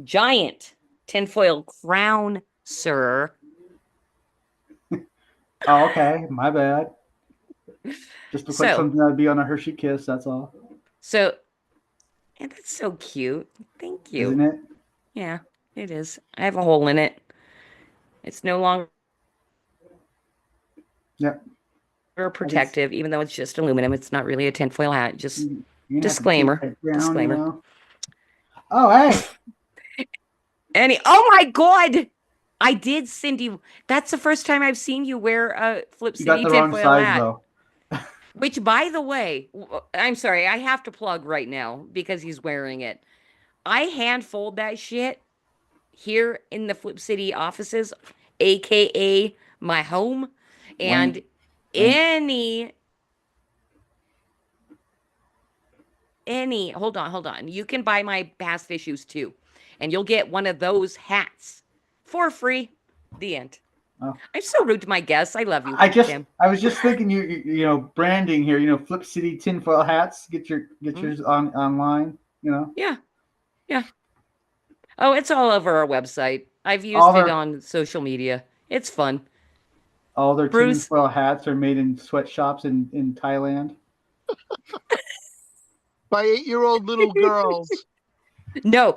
giant tinfoil crown, sir. Oh, okay. My bad. Just looks like So- something that'd be on a Hershey Kiss. That's all. So, and that's so cute. Thank you. Isn't it? Yeah, it is. I have a hole in it. It's no longer Yep. protective, even though it's just aluminum. It's not really a tinfoil hat. Just You have to disclaimer. keep it down, Disclaimer. you know? Oh, hey. Oh my God! I did, Cindy. That's the first time I've seen you wear a Flip You got City the wrong tinfoil size, hat. though. Which, by the way, I'm sorry, I have to plug right now because he's wearing it. I hand fold that shit here in the Flip City offices, aka my home, and Wink. any hold on. You can buy my past issues too, and you'll get one of those hats for free. The end. Oh. I'm so rude to my guests. I love you, Tim. I was just thinking, you know, branding here. You know, Flip City tinfoil hats. Get yours online. You know. Yeah. Oh, it's all over our website. I've used All it their- on social media. It's fun. All their Bruce- tinfoil hats are made in sweatshops in Thailand. By 8-year-old little girls. No.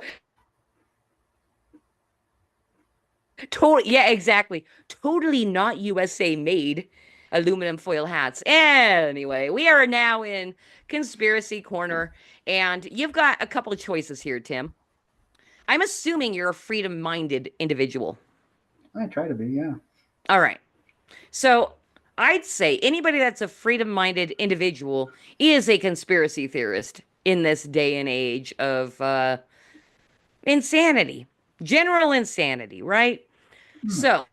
Yeah, exactly. Totally not USA made aluminum foil hats. Anyway, we are now in Conspiracy Corner, and you've got a couple of choices here, Tim. I'm assuming you're a freedom-minded individual. I try to be, yeah. All right. So I'd say anybody that's a freedom-minded individual is a conspiracy theorist in this day and age of insanity, general insanity, right? So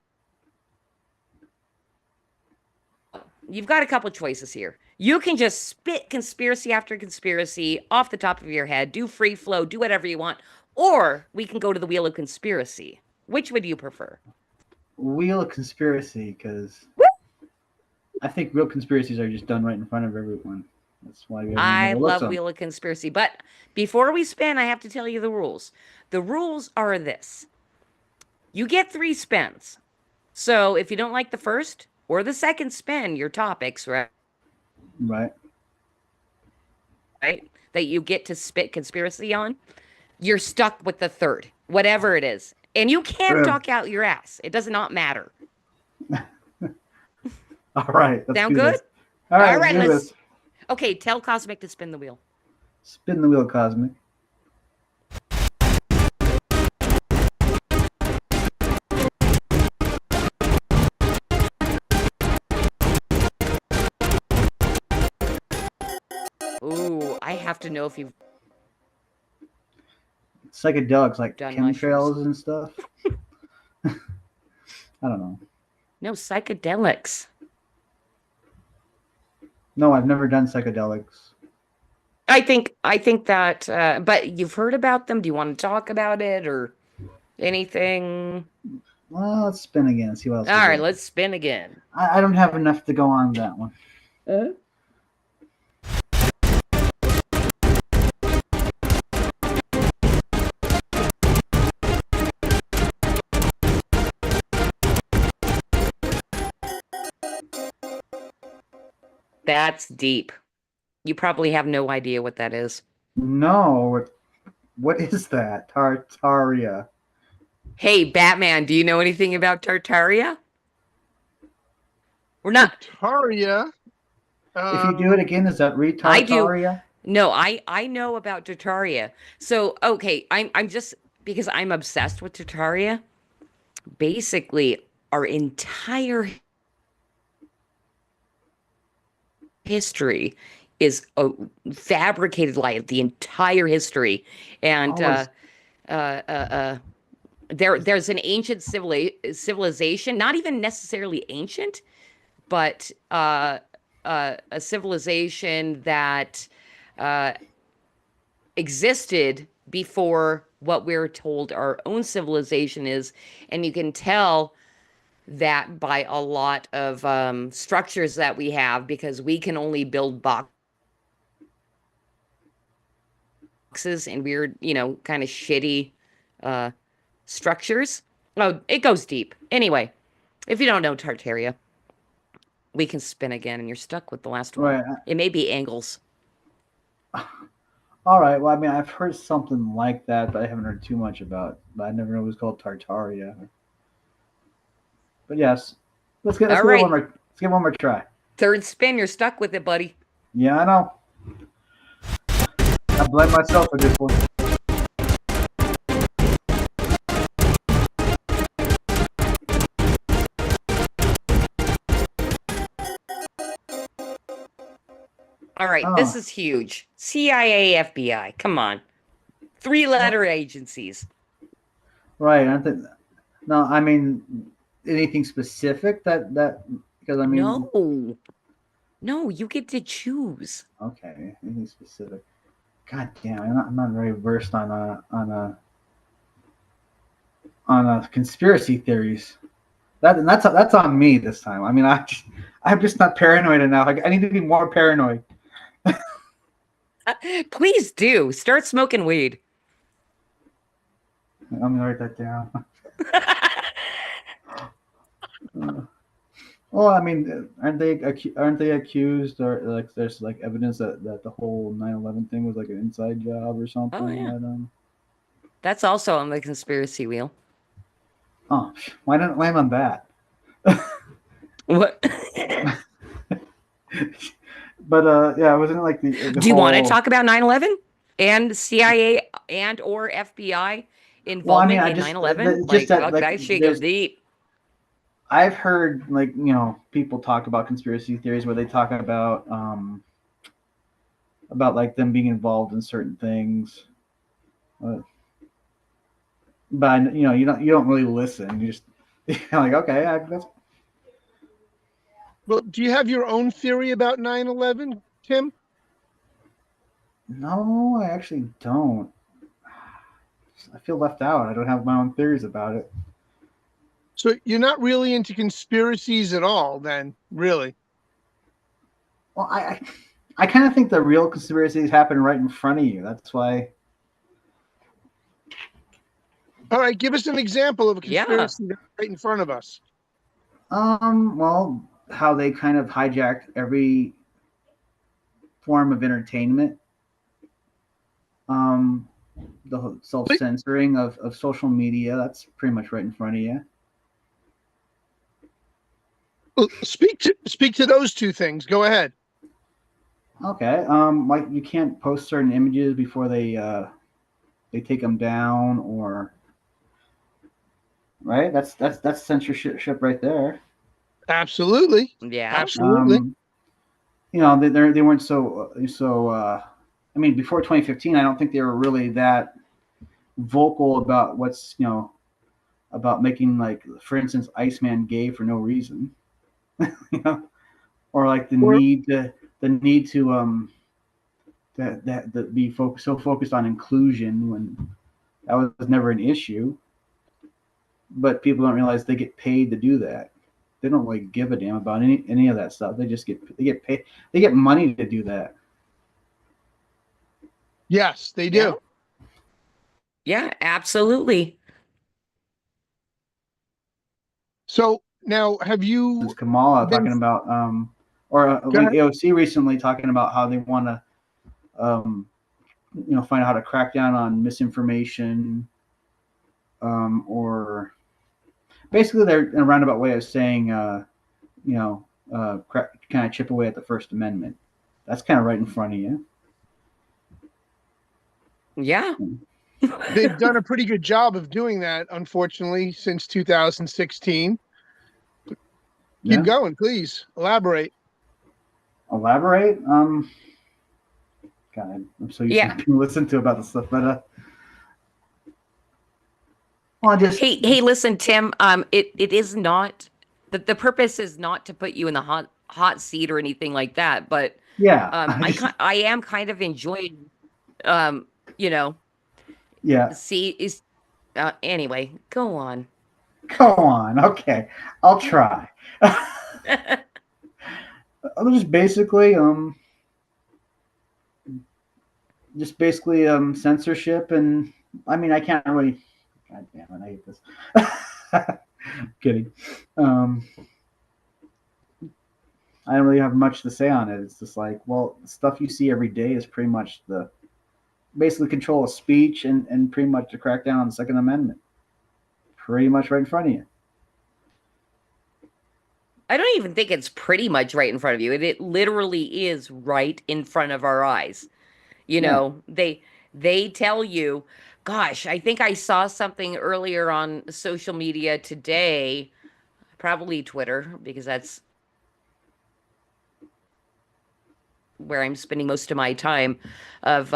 you've got a couple choices here. You can just spit conspiracy after conspiracy off the top of your head, do free flow, do whatever you want, or we can go to the wheel of conspiracy. Which would you prefer? Wheel of conspiracy, because I think real conspiracies are just done right in front of everyone. That's why everyone I overlooks love them. wheel of conspiracy, but before we spin, I have to tell you the rules. The rules are this. You get 3 spins. So if you don't like the first or the second spin, your topics, right? Right. Right? That you get to spit conspiracy on, you're stuck with the third, whatever it is. And you can talk out your ass. It does not matter. All right. Let's Sound do good? this. All right. All right, let's do let's. this. Okay, tell Cosmic to spin the wheel. Spin the wheel, Cosmic. Ooh, I have to know if you've Psychedelics like done chemtrails mushrooms. and stuff. I don't know. No, psychedelics. No, I've never done psychedelics. I think that, but you've heard about them. Do you want to talk about it or anything? Well, let's spin again. See what else. All right, let's spin again. I don't have enough to go on that one. That's deep. You probably have no idea what that is. No, what is that? Tartaria. Hey, Batman, do you know anything about Tartaria? We're not. Tartaria. If you do it again, is that I do. retartaria? No, I know about Tartaria. So, okay, I'm just because I'm obsessed with Tartaria. Basically, our entire history is a fabricated lie. The entire history, and there's an ancient civilization, not even necessarily ancient, but a civilization that existed before what we're told our own civilization is, and you can tell that by a lot of structures that we have, because we can only build boxes and weird, kind of shitty structures. Oh, it goes deep. Anyway, if you don't know Tartaria, we can spin again and you're stuck with the last one. Right. It may be angles. All right. Well, I mean, I've heard something like that, but I haven't heard too much about it. But I never knew it was called Tartaria. But yes, let's get right. one more try. Third spin, you're stuck with it, buddy. Yeah, I know. I blame myself for this one. All right, this is huge. CIA, FBI, come on. 3-letter agencies. Right. No, I mean, anything specific that because I mean. No, you get to choose. Okay, anything specific. God damn, I'm not very versed on conspiracy theories. That's on me this time. I mean, I'm just not paranoid enough. I need to be more paranoid. Please do start smoking weed. I'm gonna write that down. Well, I mean, aren't they accused, or like there's like evidence that the whole 9/11 thing was like an inside job or something? Oh, yeah. That, That's also on the conspiracy wheel. Oh, why didn't land on that? What? But yeah, wasn't it like the Do you want to talk about 9/11 and CIA and or FBI involvement in 9/11? That shit goes deep. I've heard like people talk about conspiracy theories where they talk about like them being involved in certain things, but you don't really listen. You just like okay, that's Well, do you have your own theory about 9/11, Tim? no, I actually don't. I feel left out. I don't have my own theories about it. So you're not really into conspiracies at all, then, really? Well, I kind of think the real conspiracies happen right in front of you. That's why. All right, give us an example of a Yeah. conspiracy that's right in front of us. Well, how they kind of hijacked every form of entertainment. The self-censoring of social media, that's pretty much right in front of you. Well, speak to those two things. Go ahead. Okay. Like you can't post certain images before they take them down, or right? That's censorship right there. Absolutely. Yeah. Absolutely. They weren't so. I mean, before 2015, I don't think they were really that vocal about what's about making, like, for instance, Iceman gay for no reason, or like the Or need to that be focused on inclusion when that was never an issue. But people don't realize they get paid to do that. They don't like give a damn about any of that stuff. They get paid. They get money to do that. yes, they Yeah. do. Yeah, absolutely. So now, have It's you Kamala been? talking about or Go like ahead. AOC recently talking about how they want to find out how to crack down on misinformation, or basically they're in a roundabout way of saying kind of chip away at the First Amendment. That's kind of right in front of you. Yeah. They've done a pretty good job of doing that, unfortunately, since 2016. Yeah. Keep going, please. Elaborate. Elaborate. God, I'm so used Yeah. to being listened to about this stuff, but well, Hey, listen, Tim. It is not the purpose is not to put you in the hot seat or anything like that. But yeah, I am kind of enjoying, um, you know, yeah. see is anyway. Go on. Go on. Okay, I'll try. Just basically, censorship, and I mean, I can't really. God damn it, I hate this. Kidding. I don't really have much to say on it. It's just like, well, the stuff you see every day is pretty much the basically control of speech and pretty much to crack down on the Second Amendment. Pretty much right in front of you. I don't even think it's pretty much right in front of you. It literally is right in front of our eyes. Yeah. They tell you, gosh, I think I saw something earlier on social media today, probably Twitter, because that's where I'm spending most of my time, of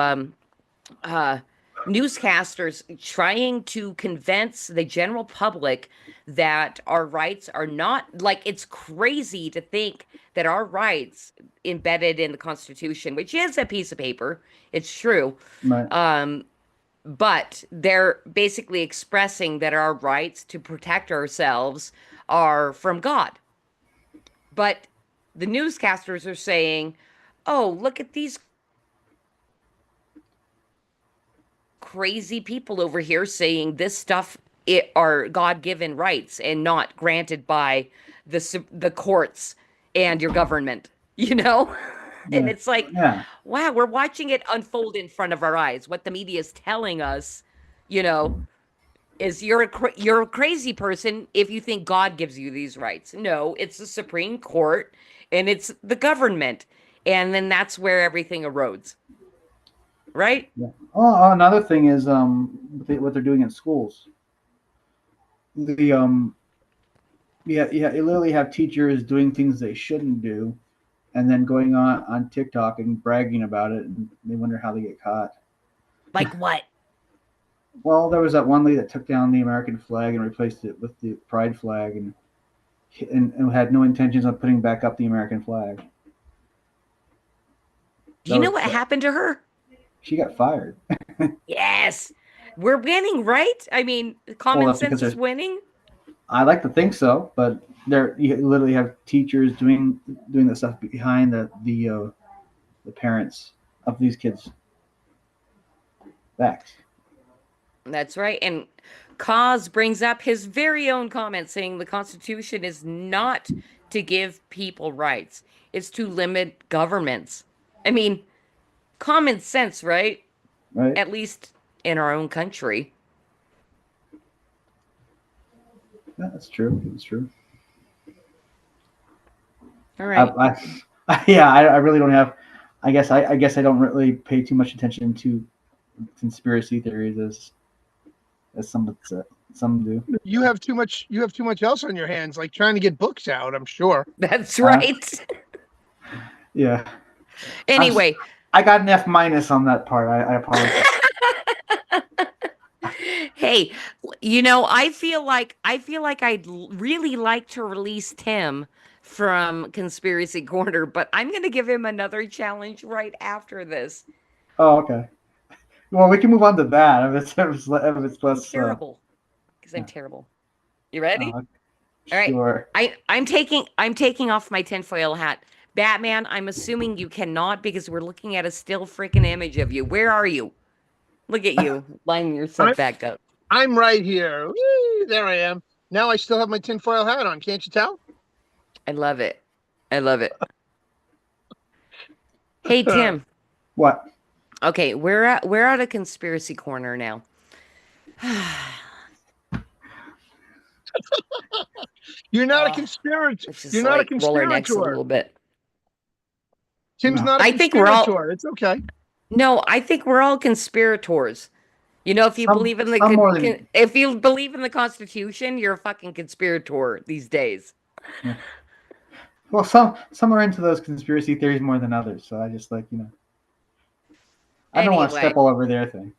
newscasters trying to convince the general public that our rights are not, like, it's crazy to think that our rights embedded in the Constitution, which is a piece of paper, it's true, Right. but they're basically expressing that our rights to protect ourselves are from God. But the newscasters are saying, oh, look at these crazy people over here saying this stuff are God-given rights and not granted by the courts and your government, you know? And Yeah. it's like, Yeah. wow, we're watching it unfold in front of our eyes. What the media is telling us, you know, is you're a crazy person if you think God gives you these rights. No, it's the Supreme Court and it's the government. And then that's where everything erodes. Right? Yeah. Oh, another thing is what they're doing in schools. The Yeah, you literally have teachers doing things they shouldn't do, and then going on TikTok and bragging about it, and they wonder how they get caught. Like what? Well, there was that one lady that took down the American flag and replaced it with the pride flag, and had no intentions of putting back up the American flag. Do you know what happened to her? She got fired. Yes. We're winning, right? I mean, common that's sense because is there's- winning. I like to think so, but you literally have teachers doing the stuff behind the parents of these kids' backs. That's right. And Cause brings up his very own comment saying the Constitution is not to give people rights, it's to limit governments. I mean, common sense, right? Right. At least in our own country. Yeah, that's true. That's true. All right. I really don't have. I guess I don't really pay too much attention to conspiracy theories as some do. You have too much. You have too much else on your hands, like trying to get books out. I'm sure. That's right. Yeah. Anyway, I got an F- on that part. I apologize. hey, I feel like I'd really like to release Tim from Conspiracy Corner, but I'm going to give him another challenge right after this. Oh, okay. Well, we can move on to that. If it's less terrible, because I'm terrible. You ready? All right. Sure. I'm taking off my tinfoil hat. Batman, I'm assuming you cannot because we're looking at a still freaking image of you. Where are you? Look at you, lining yourself back up. I'm right here. Whee, there I am. Now I still have my tinfoil hat on. Can't you tell? I love it. I love it. Hey, Tim. What? Okay, we're at a conspiracy corner now. You're not a conspirator. You're not a conspirator. Roll our necks a little bit. Tim's not a conspirator. I think we're all. It's okay. No, I think we're all conspirators. If you believe in the if you believe in the Constitution, you're a fucking conspirator these days. Yeah. Well, some are into those conspiracy theories more than others, so I just I don't want to step all over their thing.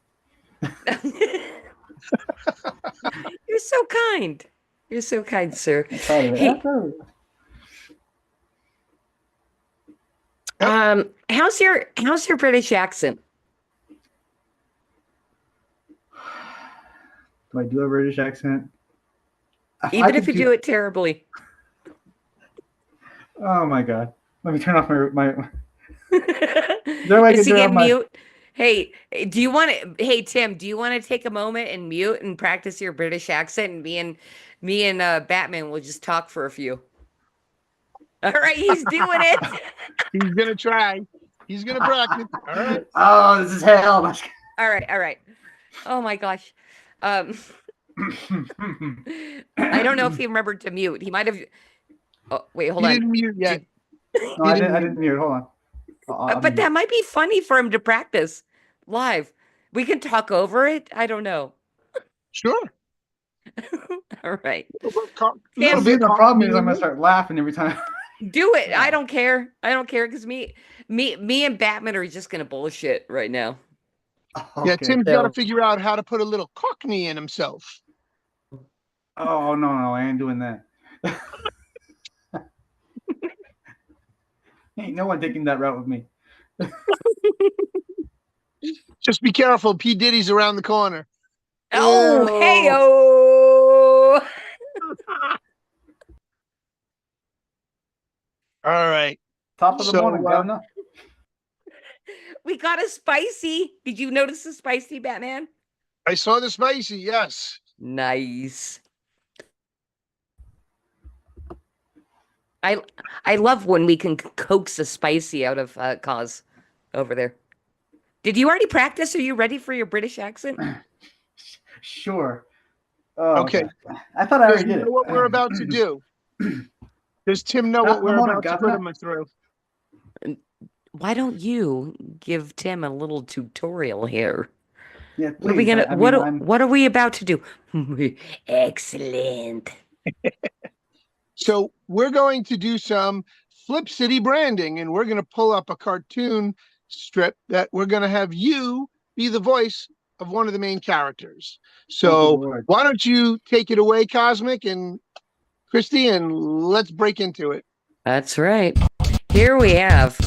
You're so kind. You're so kind, sir. Hey, how's your British accent? Do I do a British accent? Even if you do it terribly. Oh my god! Let me turn off my. Is he get mute? Hey, do you want to? Hey, Tim, do you want to take a moment and mute and practice your British accent? And me and Batman will just talk for a few. All right, he's doing it. He's gonna try. He's gonna practice. All right. Oh, this is hell. All right. Oh my gosh. I don't know if he remembered to mute. He might have. Oh, wait, hold on. He didn't mute yet. No, I didn't mute. Hold on. But that might be funny for him to practice live. We can talk over it. I don't know. Sure. All right. The problem is I'm gonna start laughing every time. Do it. I don't care. Because me and Batman are just gonna bullshit right now. Okay. Yeah, Tim's got to figure out how to put a little Cockney in himself. Oh no, I ain't doing that. Ain't no one taking that route with me. Just be careful. P. Diddy's around the corner. Oh, hey-oh. All right. Top of the morning, Governor. We got a spicy. Did you notice the spicy, Batman? I saw the spicy, yes. Nice. I love when we can coax a spicy out of Cause over there. Did you already practice? Are you ready for your British accent? Sure. Okay. I thought I already did it. What we're about to do? Does Tim know what we're about to put him through? Why don't you give Tim a little tutorial here? Yeah, please. What are we gonna? What are we about to do? Excellent. So we're going to do some Flip City branding, and we're going to pull up a cartoon strip that we're going to have you be the voice of one of the main characters. So Lord. why don't you take it away, Cosmic and Christy, and let's break into it. That's right. Here we have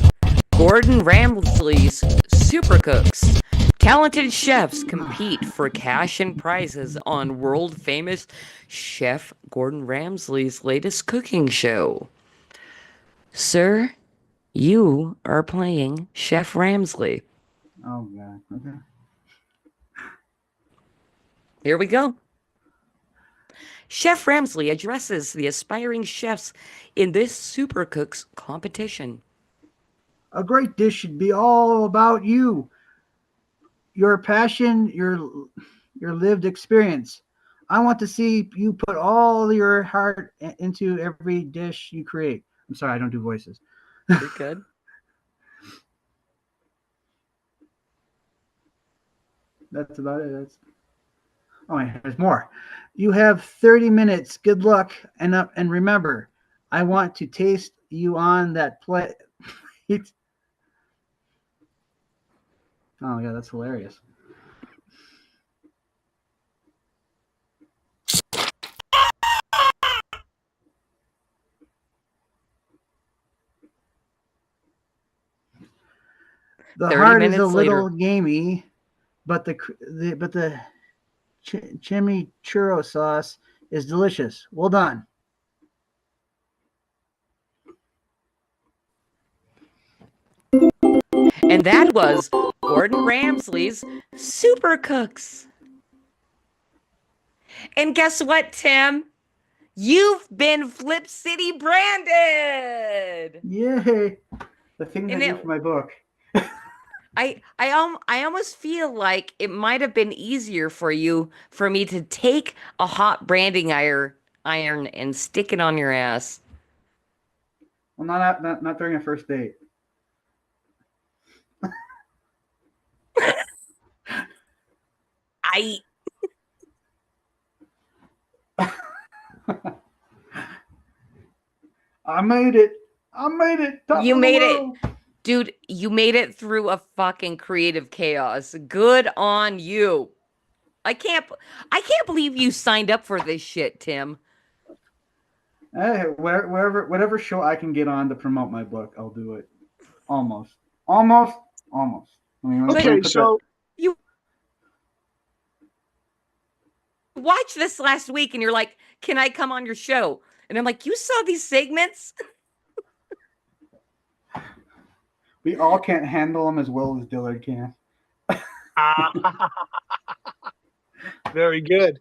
Gordon Ramsay's Super Cooks. Talented chefs compete for cash and prizes on world famous Chef Gordon Ramsay's latest cooking show. Sir, you are playing Chef Ramsay. Oh God. Okay. Here we go. Chef Ramsay addresses the aspiring chefs in this Super Cooks competition. A great dish should be all about you, your passion, your lived experience. I want to see you put all your heart into every dish you create. I'm sorry, I don't do voices. You're good. That's about it. Oh, there's more. You have 30 minutes. Good luck, and remember, I want to taste you on that plate. Oh yeah, that's hilarious. The 30 heart is a minutes little later. gamey, but the chimichurro sauce is delicious. Well done. And that was Gordon Ramsay's Super Cooks. And guess what, Tim? You've been Flip City branded. Yay! The things And I do for my book. I almost feel like it might have been easier for me to take a hot branding iron and stick it on your ass. Well, not during a first date. I made it. I made it. You made it. Dude, you made it through a fucking creative chaos. Good on you. I can't believe you signed up for this shit, Tim. Hey, whatever show I can get on to promote my book, I'll do it. Almost. I mean, Okay, so you watched this last week and you're like, "Can I come on your show?" And I'm like, "You saw these segments?" we all can't handle them as well as Dillard can. Very good.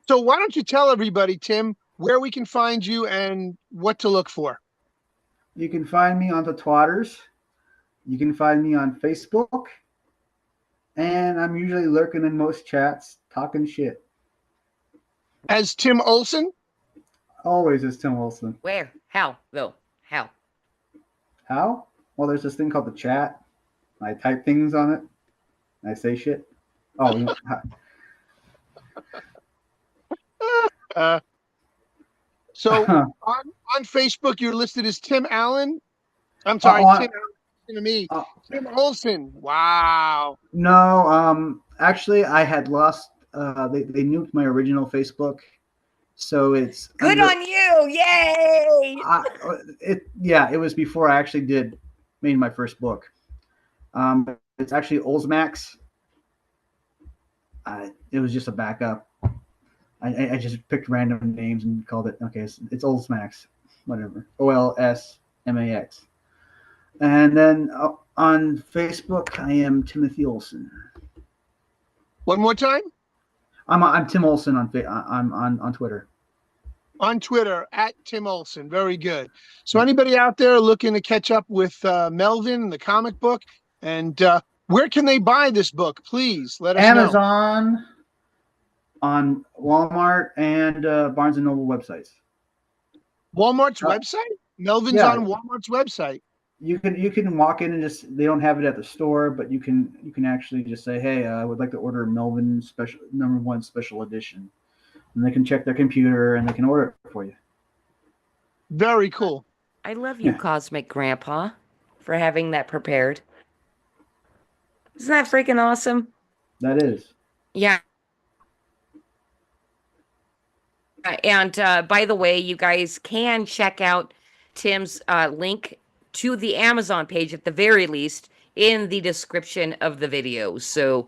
So why don't you tell everybody, Tim, where we can find you and what to look for? You can find me on the Twatters. You can find me on Facebook. And I'm usually lurking in most chats, talking shit. As Tim Olson? Always as Tim Olson. Where? How, though? How? How? Well, there's this thing called the chat. I type things on it. And I say shit. Oh, so on Facebook, you're listed as Tim Allen. I'm sorry, Tim Allen to me. Tim Olson. Wow. No, actually, I had lost. They nuked my original Facebook, so it's good on you! Yay! It was before I actually made my first book. It's actually Olsmax. It was just a backup. I just picked random names and called it. Okay, it's Olsmax, whatever. OLSMAX. And then on Facebook, I am Timothy Olson. One more time. I'm Tim Olson on Twitter. On Twitter at Tim Olson. Very good. So anybody out there looking to catch up with Melvin, the comic book, and where can they buy this book? Please let us know. Amazon, on Walmart, and Barnes and Noble websites. Walmart's website? Melvin's on Walmart's website. You can walk in and they don't have it at the store, but you can actually just say, hey, I would like to order Melvin #1 special edition, and they can check their computer and they can order it for you. Very cool. I love you, Yeah. Cosmic Grandpa, for having that prepared. Isn't that freaking awesome? That is. Yeah. And by the way, you guys can check out Tim's link to the Amazon page at the very least in the description of the video. So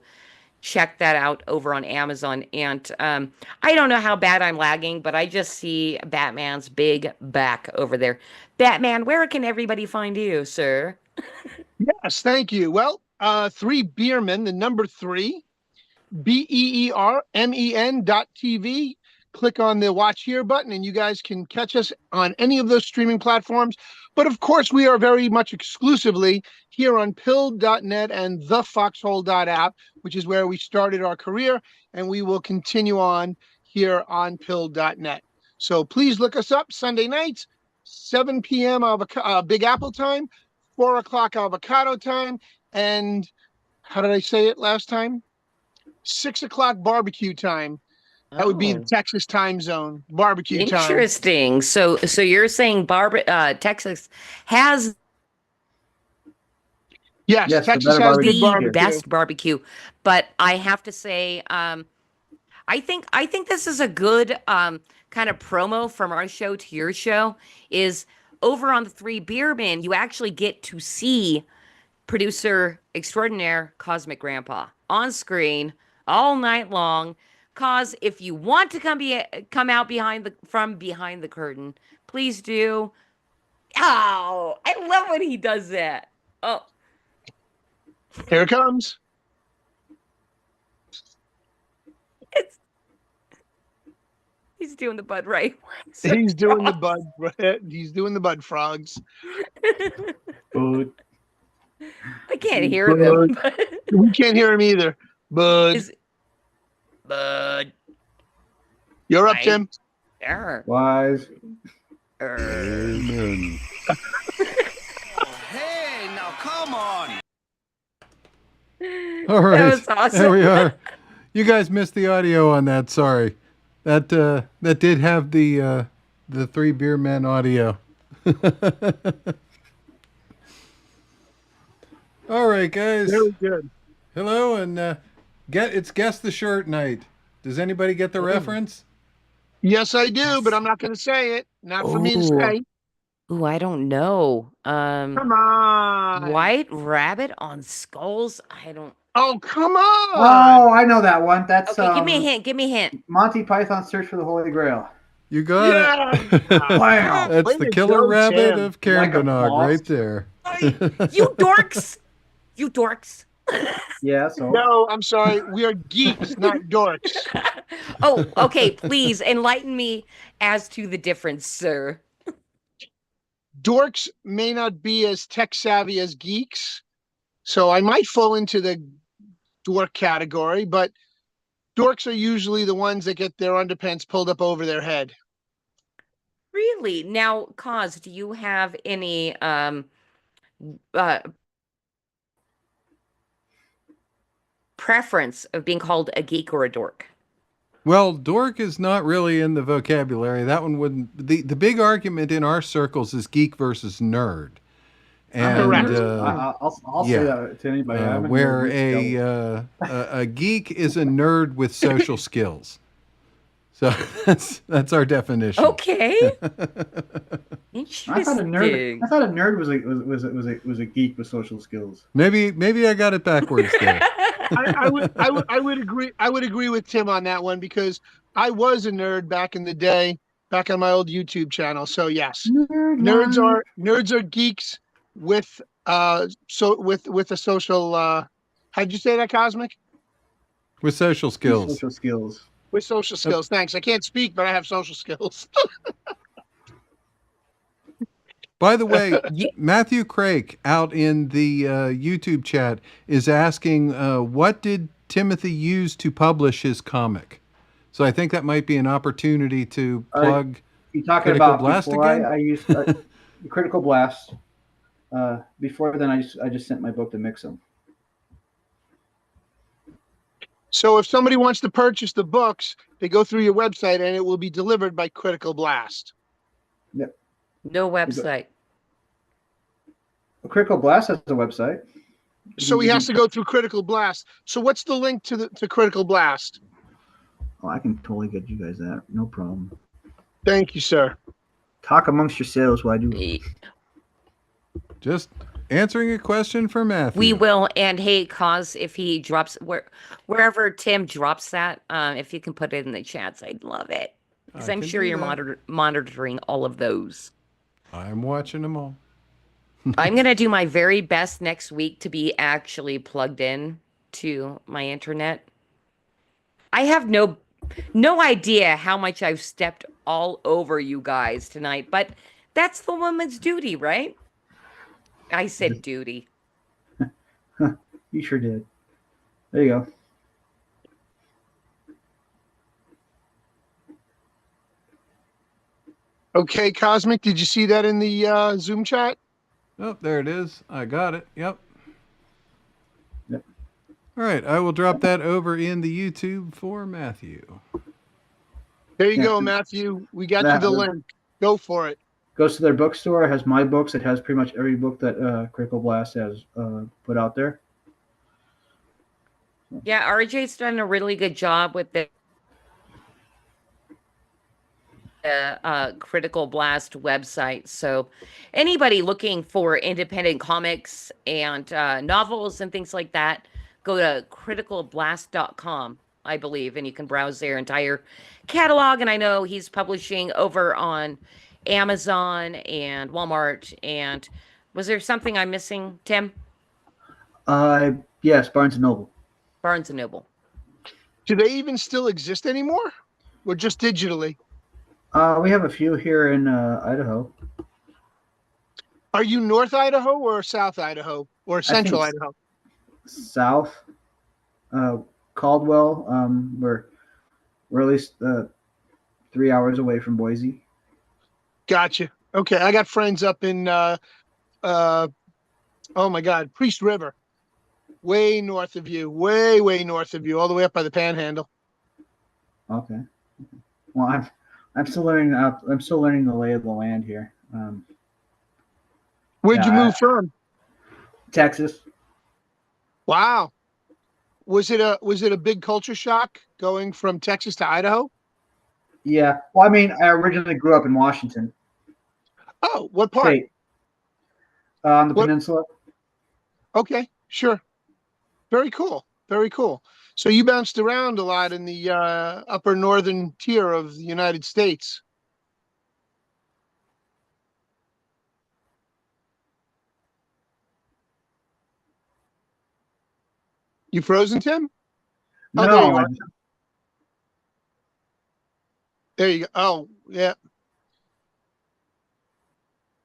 check that out over on Amazon. And I don't know how bad I'm lagging, but I just see Batman's big back over there. Batman, where can everybody find you, sir? Yes, thank you. Well, 3beermen, the number 3, BEERMEN.TV. Click on the watch here button and you guys can catch us on any of those streaming platforms. But of course, we are very much exclusively here on pill.net and thefoxhole.app, which is where we started our career, and we will continue on here on pill.net. So please look us up Sunday nights, 7 p.m. Big Apple time, 4 o'clock avocado time, and how did I say it last time? 6 o'clock barbecue time. That would be the Oh, Texas time zone, barbecue time. interesting. So you're saying Texas has Yes, Yes, the Texas better has good barbecue the here. barbecue. best barbecue, but I have to say, I think this is a good kind of promo from our show to your show. Is over on the Three Beermen, you actually get to see producer extraordinaire Cosmic Grandpa on screen all night long. Cause if you want to come out from behind the curtain, please do. Oh, I love when he does that. Oh, Here it comes. it's he's doing the Bud right. He's doing the bud. He's doing the bud frogs. Bud. I can't hear them. But We can't hear him either. Bud, is Bud you're up, right? Tim. Arr, Wise. arr. Amen. Hey, now come on. All right. That was awesome. There we are. You guys missed the audio on that. Sorry. That did have the 3beermen audio. All right, guys. Very good. Hello, and it's guess the shirt night. Does anybody get the reference? Yes, I do, but I'm not going to say it. Not for me to Ooh. say. Ooh, I don't know. Come on. White rabbit on skulls. I don't. Oh, come on. Oh, I know that one. That's Okay, give me a hint. Give me a hint. Monty Python's Search for the Holy Grail. You got it. Wow. That's Way the to killer go, rabbit Tim. of Cairnbannog boss. right there. You dorks! You dorks! Yeah, so No, I'm sorry. We are geeks, not dorks. Oh, okay. Please enlighten me as to the difference, sir. Dorks may not be as tech savvy as geeks, so I might fall into the dork category, but dorks are usually the ones that get their underpants pulled up over their head. Really? Now, Cause, do you have any preference of being called a geek or a dork? Well, dork is not really in the vocabulary. That one wouldn't. The big argument in our circles is geek versus nerd. And Correct. I'll yeah. say that to anybody. I haven't where heard of it. a geek is a nerd with social skills. So that's our definition. Okay. Interesting. I thought a nerd was a geek with social skills. Maybe I got it backwards there. I would agree. I would agree with Tim on that one because I was a nerd back in the day, back on my old YouTube channel. So yes, nerds are geeks with a social. How'd you say that, Cosmic? With social skills. Social skills. With social skills. Thanks. I can't speak, but I have social skills. By the way, Matthew Craig out in the YouTube chat is asking, what did Timothy use to publish his comic? So I think that might be an opportunity to plug. You talking Critical about Blast before again? I used Critical Blast. Before then, I just sent my book to Mixum. So if somebody wants to purchase the books, they go through your website and it will be delivered by Critical Blast. Yep. No website. Critical Blast has a website. So he has to go through Critical Blast. So what's the link to Critical Blast? Oh, I can totally get you guys that. No problem. Thank you, sir. Talk amongst yourselves while I do it. Just answering a question for Matthew. We will. And hey, cause if he drops wherever Tim drops that, if you can put it in the chats, I'd love it. Because I'm sure you're monitoring all of those. I'm watching them all. I'm gonna do my very best next week to be actually plugged in to my internet. I have no idea how much I've stepped all over you guys tonight, but that's the woman's duty, right? I said duty. You sure did. There you go. Okay, Cosmic, did you see that in the Zoom chat? Oh, there it is. I got it. Yep. Yep. All right. I will drop that over in the YouTube for Matthew. There you go, Matthew. We got you the link. Go for it. Goes to their bookstore. It has my books. It has pretty much every book that Critical Blast has put out there. Yeah, RJ's done a really good job with the Critical Blast website. So anybody looking for independent comics and novels and things like that, go to criticalblast.com, I believe, and you can browse their entire catalog. And I know he's publishing over on Amazon and Walmart. And was there something I'm missing, Tim? Yes, Barnes & Noble. Barnes & Noble. Do they even still exist anymore? Or just digitally? We have a few here in Idaho. Are you North Idaho or South Idaho or Central Idaho? South. Caldwell. We're at least 3 hours away from Boise. Gotcha. Okay, I got friends up in oh my God, Priest River. Way north of you. Way north of you, all the way up by the Panhandle. Okay. Well, I'm still learning. I'm still learning the lay of the land here. Where'd you move from? Texas. Wow. Was it a big culture shock going from Texas to Idaho? Yeah. Well, I mean, I originally grew up in Washington. Oh, what part? State. On the peninsula. Okay, sure. Very cool. Very cool. So you bounced around a lot in the upper northern tier of the United States. You frozen, Tim? Oh, there you are. There you go. Oh, yeah.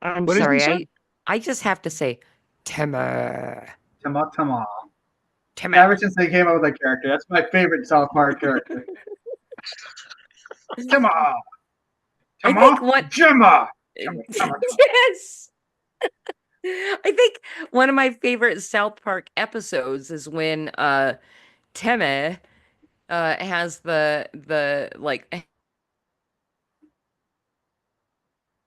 I'm What did you say? sorry. I just have to say, Timmer. Ever since they came up with that character, that's my favorite South Park character. Timmer. I think what Jimmer. Yes. I think one of my favorite South Park episodes is when Temme has the like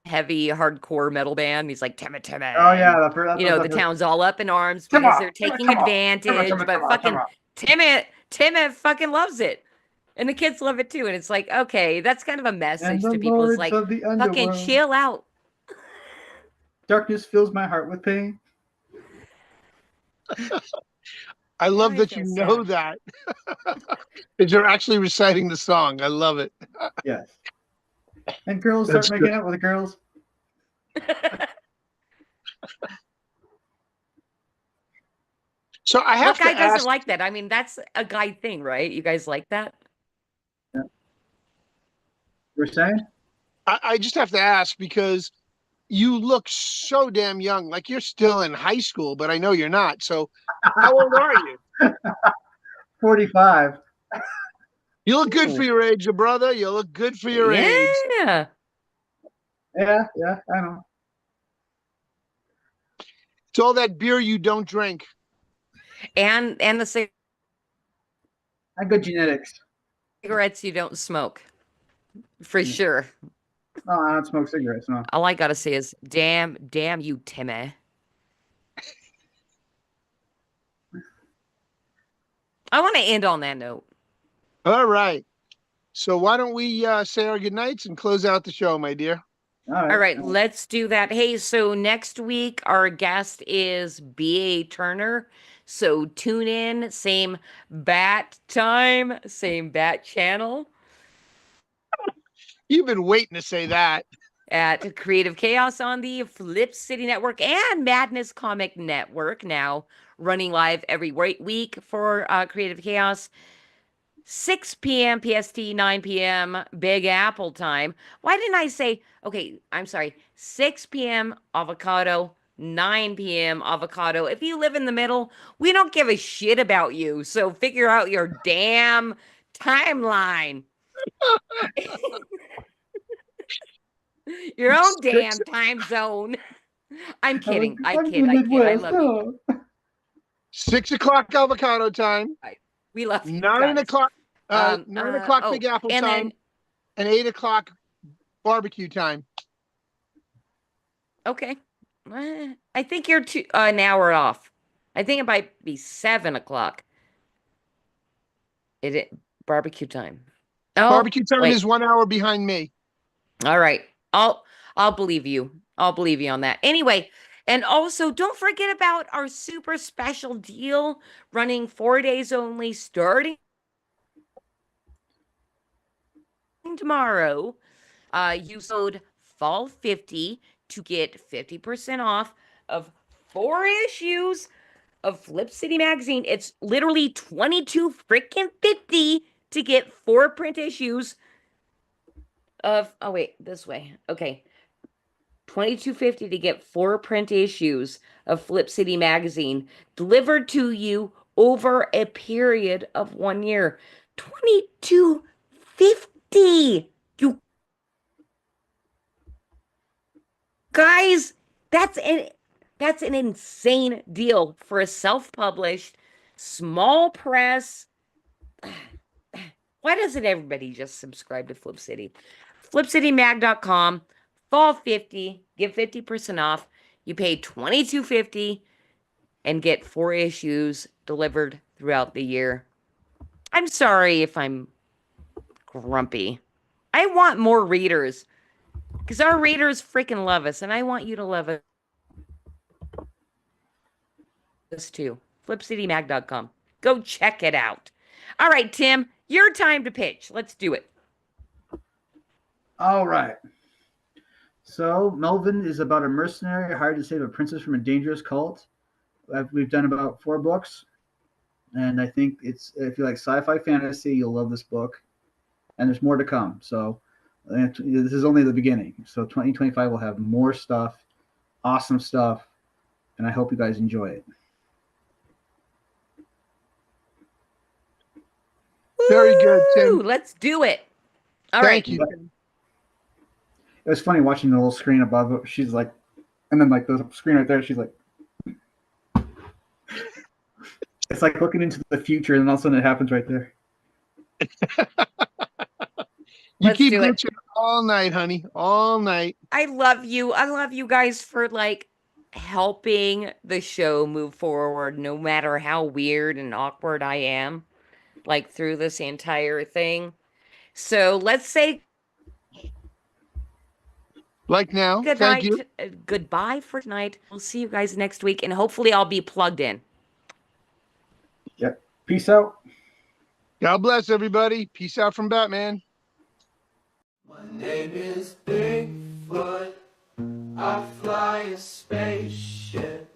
heavy hardcore metal band. He's like Temme. Oh yeah, the town's all up in arms because they're taking advantage. But fucking Temme fucking loves it. And the kids love it too. And it's like, okay, that's kind of a message to people. It's like, fucking chill out. Darkness fills my heart with pain. I love that you know that. Because you're actually reciting the song. I love it. Yes. And girls start making out with the girls. So I have to ask. What guy doesn't ask, like that? I mean, that's a guy thing, right? You guys like that? Yeah. You're saying? I just have to ask because you look so damn young. Like you're still in high school, but I know you're not. So how old are you? 45. You look good for your age, brother. You look good for your age. Yeah. Yeah, I know. It's all that beer you don't drink. And the good genetics. Cigarettes you don't smoke. For sure. No, I don't smoke cigarettes. No. All I gotta say is, damn you, Timmy. I want to end on that note. All right. So why don't we say our goodnights and close out the show, my dear? All right, let's do that. Hey, so next week our guest is B.A. Turner. So tune in, same bat time, same bat channel You've been waiting to say that. at Creative Chaos on the Flip City Network and Madness Comic Network, now running live every week for Creative Chaos. 6 p.m. PST, 9 p.m. Big Apple time. Why didn't I say, okay, I'm sorry, 6 p.m. avocado, 9 p.m. avocado. If you live in the middle, we don't give a shit about you. So figure out your damn timeline. Your own damn time zone. I'm kidding. I kid. I love you. 6 o'clock avocado time. We love you 9 guys. o'clock. 9 o'clock Big Apple and time, and 8 o'clock barbecue time. Okay. I think you're an hour off. I think it might be 7 o'clock. Barbecue time. Oh, Barbecue time wait. is 1 hour behind me. All right. I'll believe you. I'll believe you on that. Anyway, and also don't forget about our super special deal running 4 days only, starting tomorrow. Use code FALL50 to get 50% off of 4 issues of Flip City magazine. It's literally $22.50 to get 4 print issues of, oh wait, this way. Okay. $22.50 to get 4 print issues of Flip City magazine delivered to you over a period of 1 year. $22.50. You guys, that's an insane deal for a self-published small press. Why doesn't everybody just subscribe to Flip City? FlipCityMag.com, fall 50, get 50% off. You pay $22.50 and get 4 issues delivered throughout the year. I'm sorry if I'm grumpy. I want more readers because our readers freaking love us, and I want you to love us too. FlipCityMag.com. Go check it out. All right, Tim, your time to pitch. Let's do it. All right. So Melvin is about a mercenary hired to save a princess from a dangerous cult. We've done about 4 books, and I think if you like sci-fi fantasy, you'll love this book. And there's more to come. So this is only the beginning. So 2025 will have more stuff, awesome stuff, and I hope you guys enjoy it. Very good, Tim. Let's do it. All Thank right. you. It was funny watching the little screen above it. She's like, and then like the screen right there, she's like, it's like looking into the future, and all of a sudden it happens right there. You keep glitching all night, honey, all night. I love you. I love you guys for like helping the show move forward, no matter how weird and awkward I am, like through this entire thing. So let's say like now. good Thank night. you. Goodbye for tonight. We'll see you guys next week, and hopefully I'll be plugged in. Yep. Peace out. God bless everybody. Peace out from Batman. My name is Bigfoot. I fly a spaceship.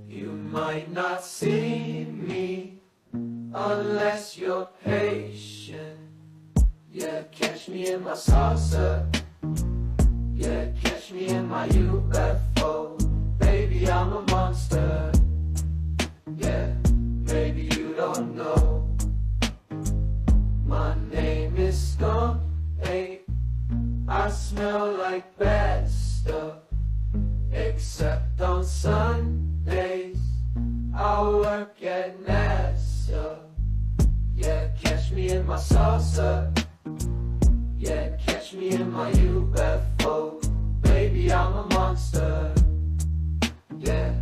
You might not see me unless you're patient. Yeah, catch me in my saucer. Yeah, catch me in my UFO. Baby, I'm a monster. Yeah, maybe you don't know. My name is Skunk Ape. I smell like bad stuff. Except on Sundays I work at NASA. Yeah, catch me in my salsa. Yeah, catch me me in my UFO. Baby, I'm a monster. Yeah,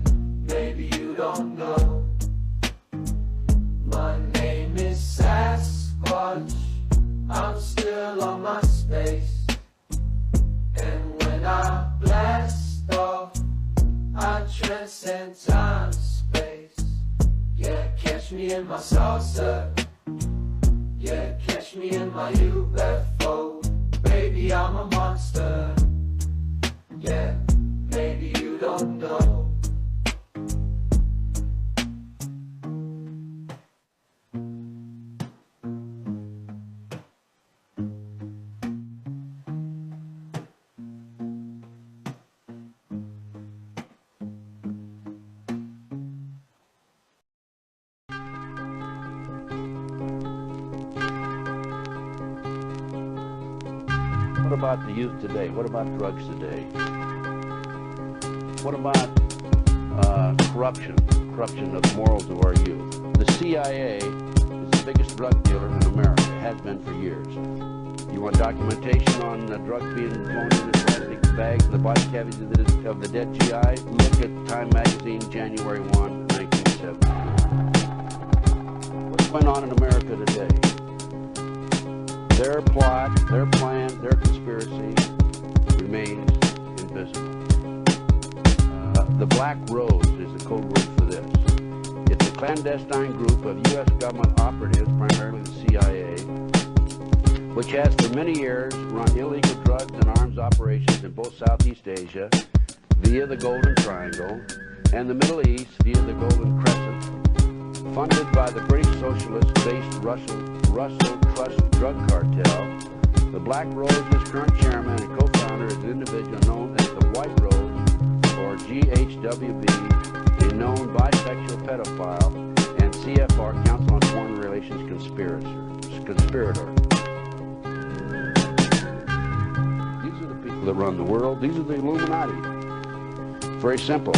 maybe you don't know. My name is Sasquatch. I'm still on my space. And when I blast off, I transcend time, space. Yeah, catch me in my saucer. Yeah, catch me in my UFO. Baby, I'm a monster. Yeah, maybe you don't know. What about the youth today? What about drugs today? What about corruption? Corruption of the morals of our youth. The CIA is the biggest drug dealer in America. It has been for years. You want documentation on drugs being blown in plastic bags in the body cavities of the dead GI? Look at Time Magazine, January 1, 1970. What's going on in America today? Their plot, their plan, their conspiracy remains invisible. The Black Rose is the code word for this. It's a clandestine group of U.S. government operatives, primarily the CIA, which has for many years run illegal drugs and arms operations in both Southeast Asia via the Golden Triangle and the Middle East via the Golden Crescent, funded by the British socialist-based Russell Trust Drug Cartel. The Black Rose's current chairman and co-founder is an individual known as the White Rose, or GHWB, a known bisexual pedophile and CFR, Council on Foreign Relations conspirator. These are the people that run the world. These are the Illuminati. Very simple.